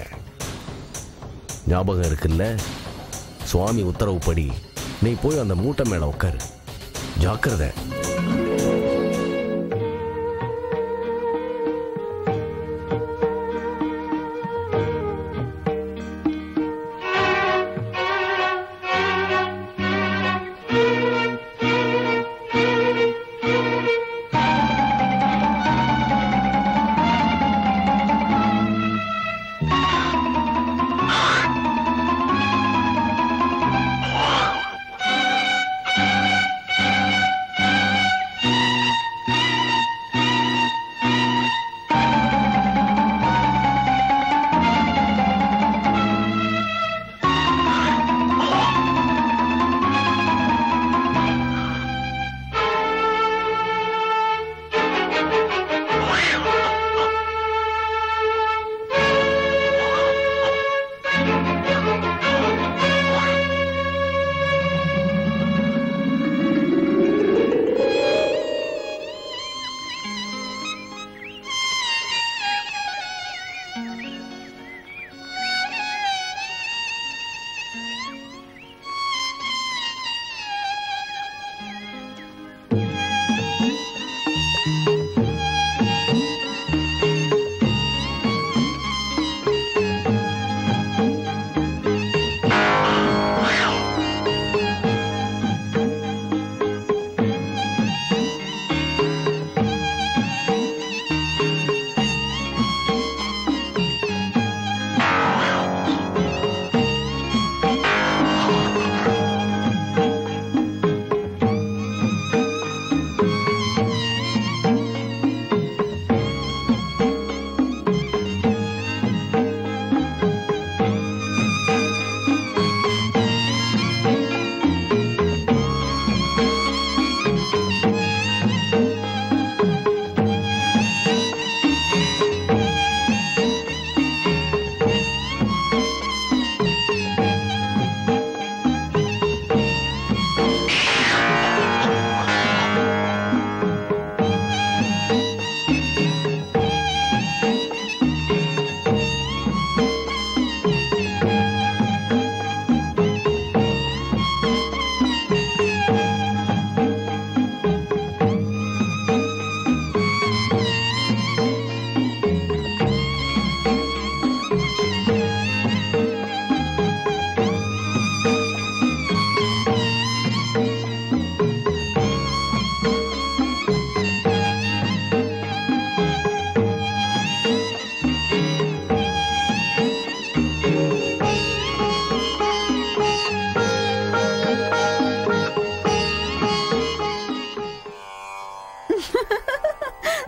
ஞாபகம் இருக்குல்ல? சுவாமி உத்தரவுப்படி நீ போய் அந்த மூட்டை மேல உட்காரு. ஜாக்கிரதை.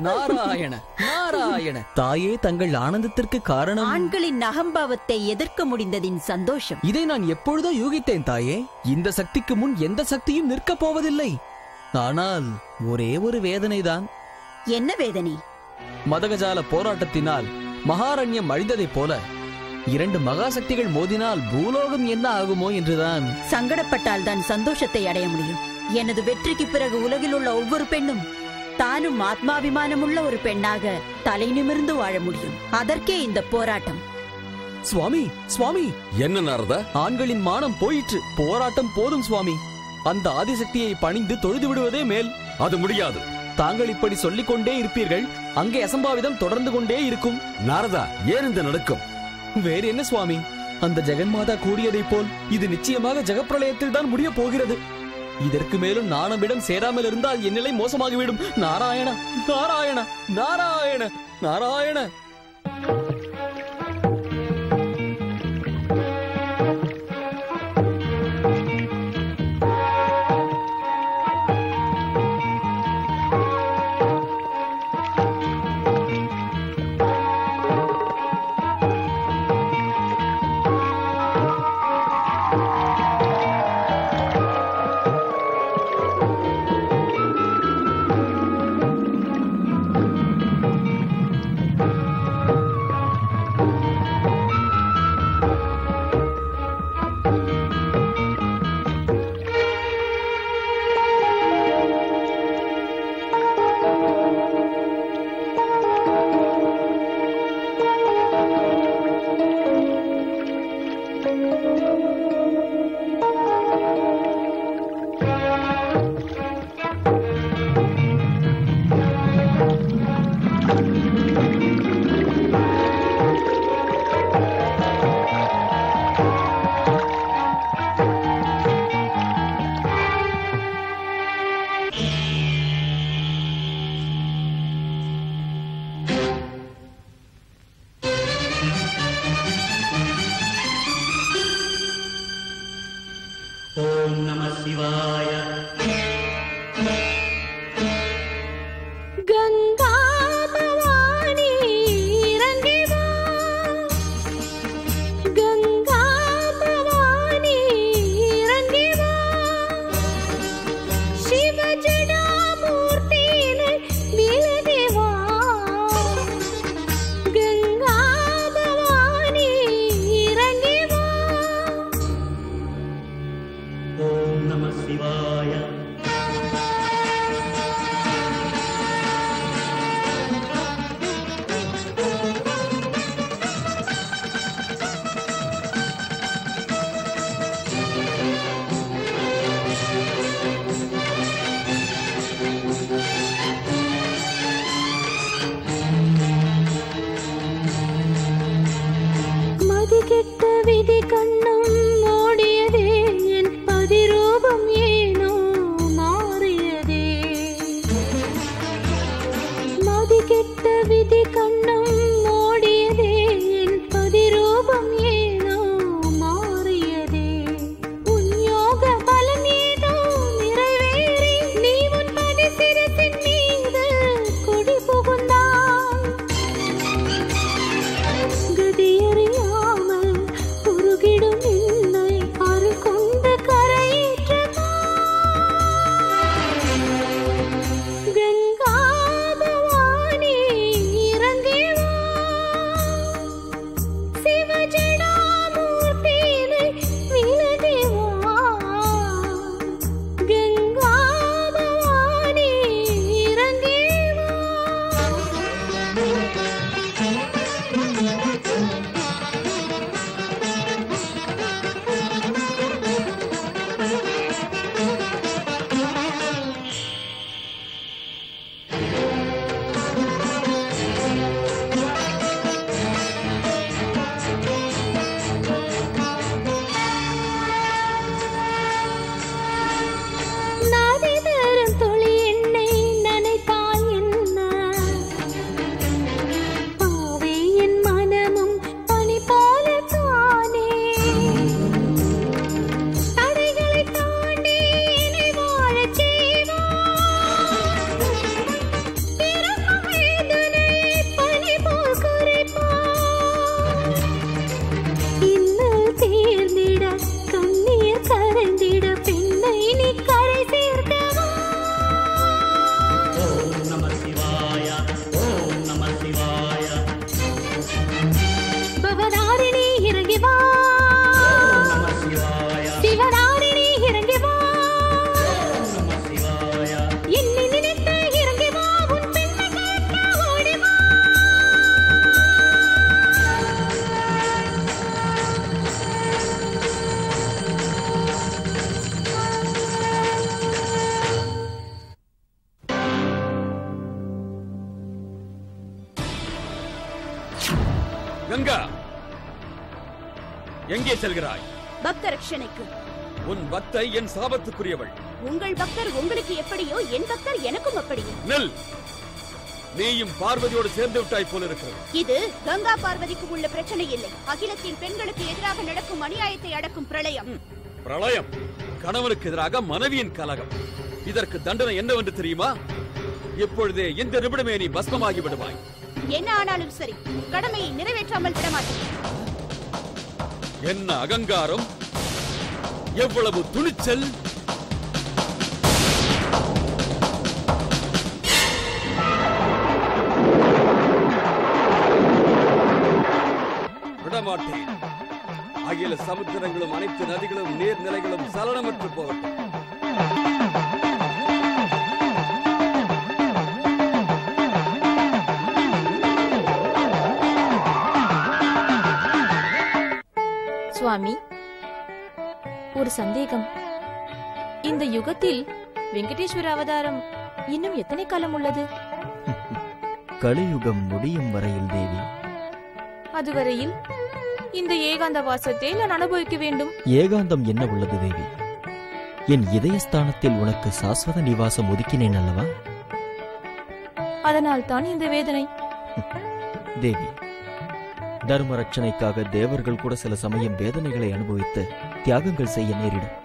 நாராயண நாராயண. தாயே, தங்கள் ஆனந்தத்திற்கு காரணம்? ஆண்களின் அகம்பாவத்தை எதிர்க்க முடிந்ததின் சந்தோஷம். இதை நான் எப்பொழுதோ யூகித்தேன் தாயே. இந்த சக்திக்கு முன் எந்த சக்தியும் நிற்கப் போவதில்லை. ஆனால் ஒரே ஒரு வேதனைதான். என்ன வேதனை? மதகஜால போராட்டத்தினால் மகாரண்யம் அழிந்ததைப் போல 2 மகாசக்திகள் மோதினால் பூலோகம் என்ன ஆகுமோ என்றுதான். சங்கடப்பட்டால் தான் சந்தோஷத்தை அடைய முடியும். எனது வெற்றிக்கு பிறகு உலகில் உள்ள ஒவ்வொரு பெண்ணும் தானும் ஆத்மாபிமானமுள்ள ஒரு பெண்ணாக தலை நிமிர்ந்து வாழ முடியும். அதற்கே இந்த போராட்டம். சுவாமி, சுவாமி. என்ன நாரதா? ஆண்களின் மானம் போயிற்று. போராட்டம் போதும் சுவாமி. அந்த ஆதிசக்தியை பணிந்து தொழுது விடுவதே மேல். அது முடியாது. தாங்கள் இப்படி சொல்லிக் கொண்டே இருப்பீர்கள், அங்கே அசம்பாவிதம் தொடர்ந்து கொண்டே இருக்கும். நாரதா, ஏன் இந்த நடுக்கம்? வேறு என்ன சுவாமி, அந்த ஜெகன்மாதா கூறியதைப் போல் இது நிச்சயமாக ஜெகப்பிரளயத்தில் தான் முடிய போகிறது. இதற்கு மேலும் நாணமிடம் சேராமல் இருந்தால் என் நிலை மோசமாகிவிடும். நாராயண நாராயண நாராயண நாராயண. கெட்ட விதி கண்ணும் ஓடியதே என் பதிரூபம் ஏனோ மாறியதே மதி கெட்ட விதி கண்ணும் ஓடியதே என் பதிரூபம் ஏனோ மாறியதே உன் யோக பலன் ஏதோ நிறைவேறி நீ உன் பதிசிரசின் மீது குடி புகுந்தான் கதியறியாமல் உருகிடும் என்னை அருள் கொண்டு கங்கா பவானி இறங்கி வா சிவஜடாமூர்த்தியை விலகி வா கங்கா பவானி இறங்கி வா நாதி தரும் துளி என்னை நனைத்தால் என்ன பாவே என் மனமும் பனி போல தானே தடைகளை தாண்டி என்னை வாழச் செய்வாய் பிறக்கும் வேதனையை பனி போல் குறைப்பாய் இன்னல் தீர்ந்திட கண்ணீர் கரைந்திட பெண்ணை நீ கரை சேர்க்கவா ஓம் நம சிவாய ஓம் நம சிவாய பவதாரிணி இறங்கி வா ஓம் நம சிவாய சிவதாரிணி இறங்கி வா ஓம் நம சிவாய என்னை நினைத்து இறங்கி வா உன் பெண்ணை கேட்க ஓடி வா கங்கா எங்கே செல்கிறாய்? பக்த ரட்சணைக்கு. உன் பக்தை என் சாபத்துக்குரியவள். உங்கள் பக்தர் உங்களுக்கு எப்படியோ என் பக்தர் எனக்கும் அப்படியே. நெல், நீயும் பார்வதியோடு சேர்ந்து விட்டாய் போல இருக்கிறது. இது கங்கா பார்வதிக்கு உள்ள பிரச்சனை இல்லை, அகிலத்தின் பெண்களுக்கு எதிராக நடக்கும் அநியாயத்தை அடக்கும் பிரளயம். பிரளயம், கணவனுக்கு எதிராக மனைவியின் கலகம். இதற்கு தண்டனை என்னவென்று தெரியுமா? இப்பொழுதே இந்த நிமிடமே நீ பஸ்மமாகி விடுவாய். என்ன ஆனாலும் சரி, கடமையை நிறைவேற்றாமல் விடமாட்டேன். என்ன அகங்காரம், எவ்வளவு துணிச்சல்! விடமாட்டேன். அகில சமுத்திரங்களும் அனைத்து நதிகளும் நீர்நிலைகளும் சலனமற்று போகட்டும். சுவாமி, ஒரு சந்தேகம். இந்த யுகத்தில் வெங்கடேஸ்வர அவதாரம் இன்னும் எத்தனை காலம் உள்ளது? கலியுகம் முடியும் வரையில் தேவி. அதுவரையில் இந்த ஏகாந்த வாசத்தை நான் அனுபவிக்க வேண்டும். ஏகாந்தம் என்ன உள்ளது தேவி? என் இதயஸ்தானத்தில் உனக்கு சாஸ்வத நிவாசம் ஒதுக்கினேன் அல்லவா? அதனால் தான் இந்த வேதனை. தேவி, தர்ம ரட்சணைக்காக தேவர்கள் கூட சில சமயம் வேதனைகளை அனுபவித்து தியாகங்கள் செய்ய நேரிடும்.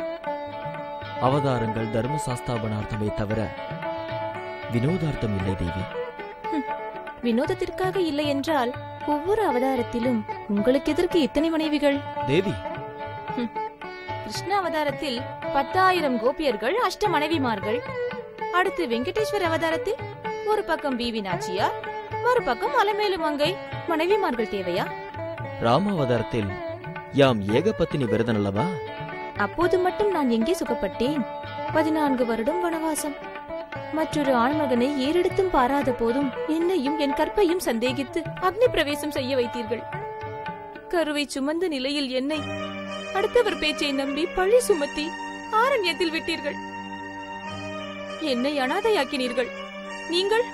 அவதாரங்கள் தர்ம சாஸ்தாபனார்த்தமே தவிர வினோதார்த்தம் இல்லை தேவி. வினோதத்திற்காக இல்லை என்றால் ஒவ்வொரு அவதாரத்திலும் உங்களுக்கு எதற்கு இத்தனை மனைவிகள்? தேவி, கிருஷ்ண அவதாரத்தில் 10,000 கோபியர்கள், அஷ்ட மனைவிமார்கள். அடுத்து வெங்கடேஸ்வர அவதாரத்தில் ஒரு பக்கம் பிவி நாச்சியார், ஒரு பக்கம் அலமேலு மங்கை. மனைவிமார்கள் தேவையா? ராமாவதாரத்தில் யாம் ஏகபத்தினி விரதன் அல்லவா? அப்போது மட்டும் நான் எங்கே சுகப்பட்டேன்? 14 வருடம் வனவாசம். மற்றொரு ஆண்மகனை ஏறெடுத்தும் பாராத போதும் என்னையும் என் கற்பையும் சந்தேகித்து அக்னி பிரவேசம் செய்ய வைத்தீர்கள். கருவை சுமந்த நிலையில் என்னை அடுத்தவர் பேச்சை நம்பி பழி சுமத்தி ஆரண்யத்தில் விட்டீர்கள். என்னை அனாதையாக்கினீர்கள். நீங்கள்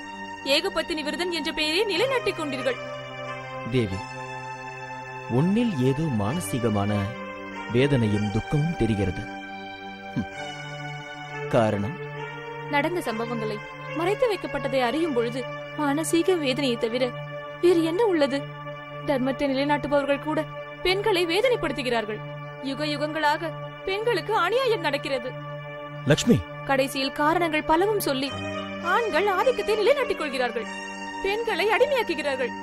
ஏகபத்தினி விரதன் என்ற பெயரை நிலைநாட்டிக் கொண்டீர்கள். தேவி, உன்னில் ஏதோ மானசீகமான வேதனையும் துக்கமும் தெரிகிறது. காரணம்? நடந்த சம்பவங்களை மறைத்து வைக்கப்பட்டதை அறியும் பொழுது மானசீக வேதனையை தவிர வேறு என்ன உள்ளது? தர்மத்தை நிலைநாட்டுபவர்கள் கூட பெண்களை வேதனைப்படுத்துகிறார்கள். யுக யுகங்களாக பெண்களுக்கு அநியாயம் நடக்கிறது. லக்ஷ்மி, கடைசியில் காரணங்கள் பலவும் சொல்லி ஆண்கள் ஆதிக்கத்தை நிலைநாட்டிக் கொள்கிறார்கள், பெண்களை அடிமையாக்குகிறார்கள்.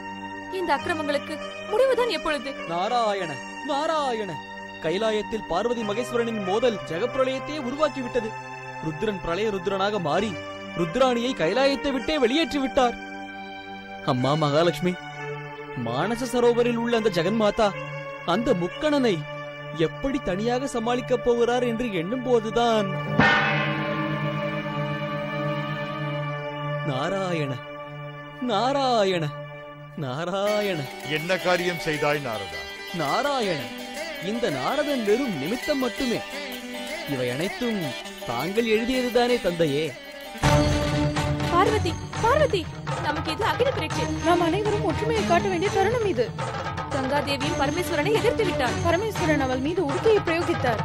இந்த அக்கிரமங்களுக்கு முடிவுதான் எப்பொழுது? நாராயண நாராயண! கைலாயத்தில் பார்வதி மகேஸ்வரனின் மோதல் ஜெகப்பிரளயத்தையே உருவாக்கிவிட்டது. ருத்ரன் பிரளய ருத்ரனாக மாறி ருத்ராணியை கைலாயத்தை விட்டே வெளியேற்றி விட்டார். அம்மா மகாலட்சுமி, மானச சரோவரில் உள்ள அந்த ஜெகன்மாதா அந்த முக்கணனை எப்படி தனியாக சமாளிக்கப் போகிறார் என்று எண்ணும் போதுதான் நாராயண நாராயண நாராயண! என்ன காரியம் செய்தாய் நாரதா? நாராயண, இந்த நாரதன் வெறும் நிமித்தம் மட்டுமே. இவை அனைத்தும் தாங்கள் எழுதியதுதானே தந்தையே? பார்வதி, பார்வதி, நமக்கு இது அகில பரீட்சை. நாம் அனைவரும் ஒற்றுமையை காட்ட வேண்டிய தருணம் இது. கங்காதேவியும் பரமேஸ்வரனை எதிர்த்து விட்டார். பரமேஸ்வரன் அவள் மீது உடுக்கையை பிரயோகித்தார்.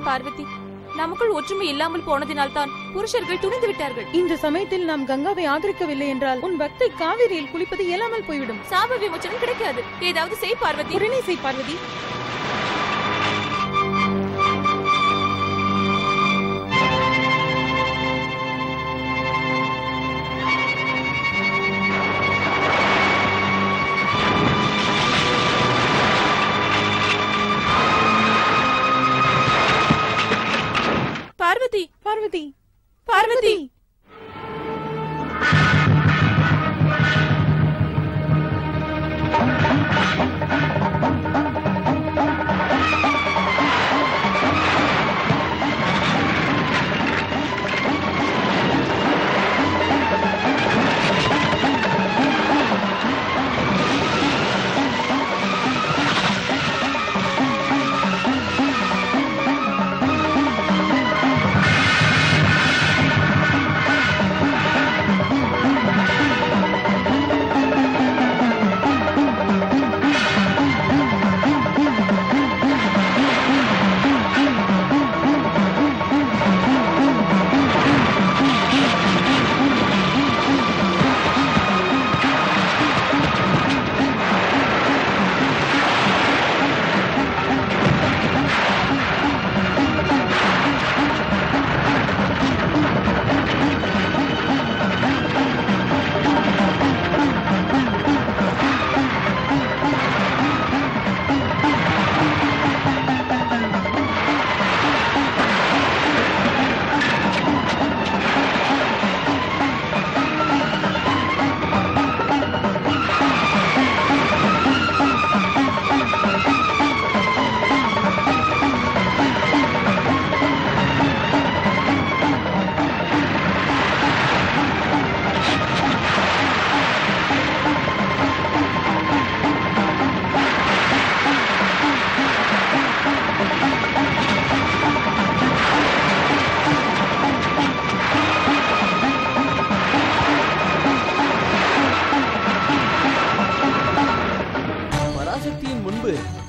பார்வதி, நமக்குள் ஒற்றுமை இல்லாமல் போனதினால் தான் புருஷர்கள் துணிந்து விட்டார்கள். இந்த சமயத்தில் நாம் கங்காவை ஆதரிக்கவில்லை என்றால் உன் பக்தை காவிரியில் குளிப்பது இயலாமல் போய்விடும். சாப விமோச்சனம் கிடைக்காது. ஏதாவது செய் பார்வதி. உடனே செய் பார்வதி. பார்வதி, பார்வதி, பார்வதி!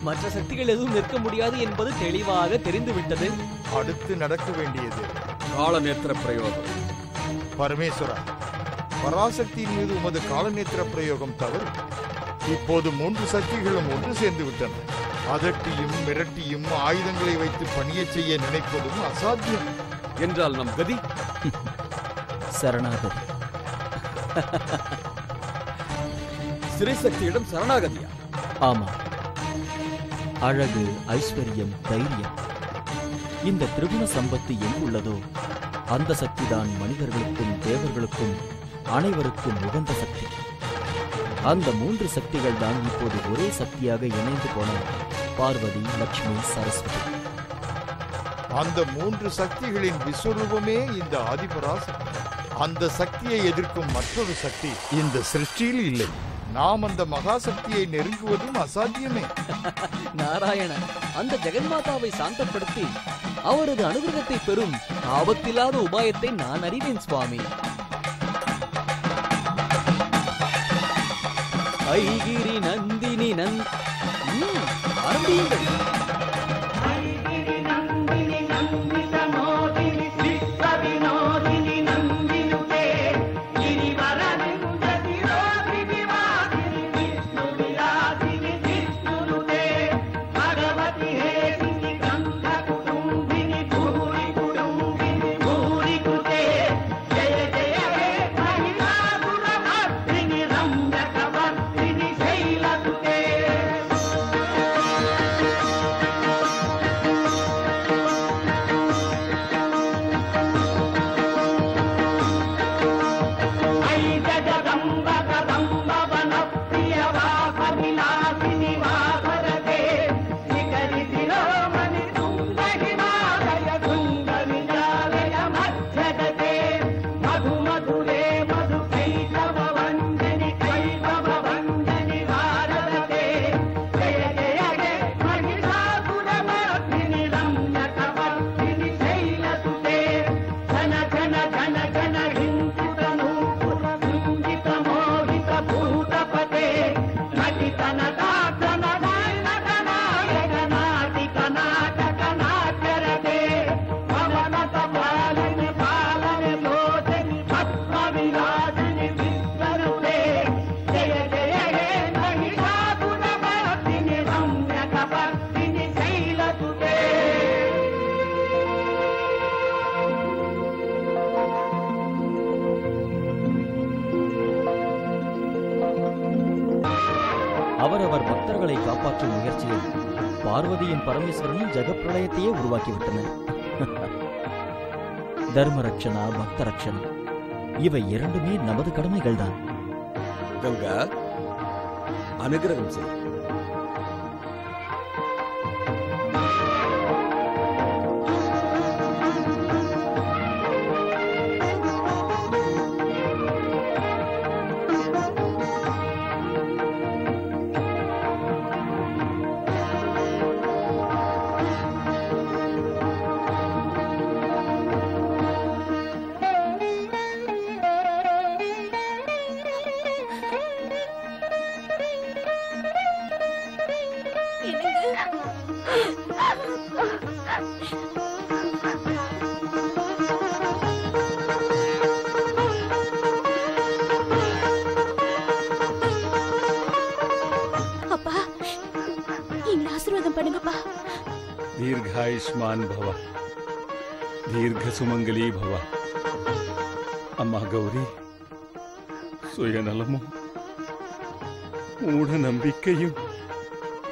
மற்ற சக்திகள் எதுவும் நிற்க முடியாது என்பது தெளிவாக தெரிந்துவிட்டது. அடுத்து நடக்க வேண்டியது காலநேத்திர பிரயோகம். பரமேஸ்வரா, பராசக்தியின் மீது உமது காலநேத்திர பிரயோகம் தவறு. இப்போது 3 சக்திகளும் ஒன்று சேர்ந்து விட்டன. அதட்டியும் மிரட்டியும் ஆயுதங்களை வைத்து பணியச் செய்ய நினைப்பதும் அசாத்தியம். என்றால் நம் கதி சரணாகதி. ஸ்ரீசக்தியிடம் சரணாகதியா? ஆமா. அழகு, ஐஸ்வர்யம், தைரியம், இந்த திரிகுண சம்பத்து எங்குள்ளதோ அந்த சக்திதான் மனிதர்களுக்கும் தேவர்களுக்கும் அனைவருக்கும் உகந்த சக்தி. அந்த 3 சக்திகள் தான் இப்போது ஒரே சக்தியாக இணைந்து போன பார்வதி, லட்சுமி, சரஸ்வதி. அந்த 3 சக்திகளின் விஸ்வரூபமே இந்த ஆதிபராசக்தி. அந்த சக்தியை எதிர்க்கும் மற்றொரு சக்தி இந்த சிருஷ்டியில் இல்லை. நாம் அந்த மகாசக்தியை நெருங்குவதும் அசாத்தியமே. நாராயண, அந்த ஜெகன்மாதாவை சாந்தப்படுத்தி அவரது அனுகிரகத்தை பெறும் ஆபத்தில்லாத உபாயத்தை நான் அறிவேன் சுவாமி. ஐகிரி நந்தினி ஆரம்பியுங்கள். அவரவர் பக்தர்களை காப்பாற்றும் முயற்சியில் பார்வதியின் பரமேஸ்வரனும் ஜெகப்பிரளயத்தையே உருவாக்கிவிட்டனர். தர்மரக்ஷனா, பக்த ரக்ஷனா இவை இரண்டுமே நமது கடமைகள் தான். கங்கா, அனுகிரகம் செய். அப்பா, எங்களை ஆசீர்வாதம் பண்ணுங்கப்பா. தீர்காயுஷ்மான் பவ, தீர்க்க சுமங்கலி பவ. அம்மா கௌரி, சுயநலமும் மூட நம்பிக்கையும்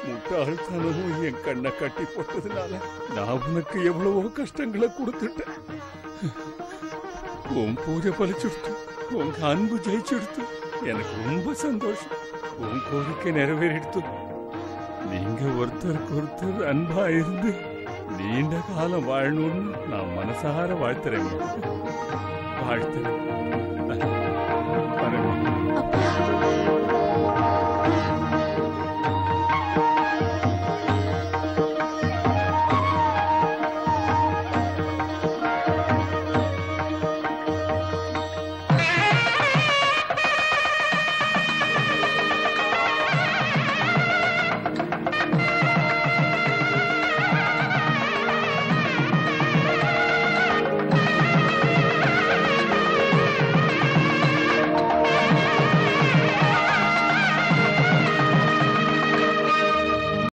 முட்டாள்தனமும் என் கண்ணை கட்டி போட்டதுனால நான் உனக்கு எவ்வளவோ கஷ்டங்களை கொடுத்துட்டேன். உன் பூஜை பலிச்சுடுத்து, உங்க அன்பு ஜெயிச்சுடுத்து, எனக்கு ரொம்ப சந்தோஷம். உன் கோரிக்கை நிறைவேறிடுத்து. நீங்க ஒருத்தருக்கு ஒருத்தர் அன்பா இருந்து நீண்ட காலம் வாழணும்னு நான் மனசார வாழ்த்துறேன். வாழ்த்துறேன்.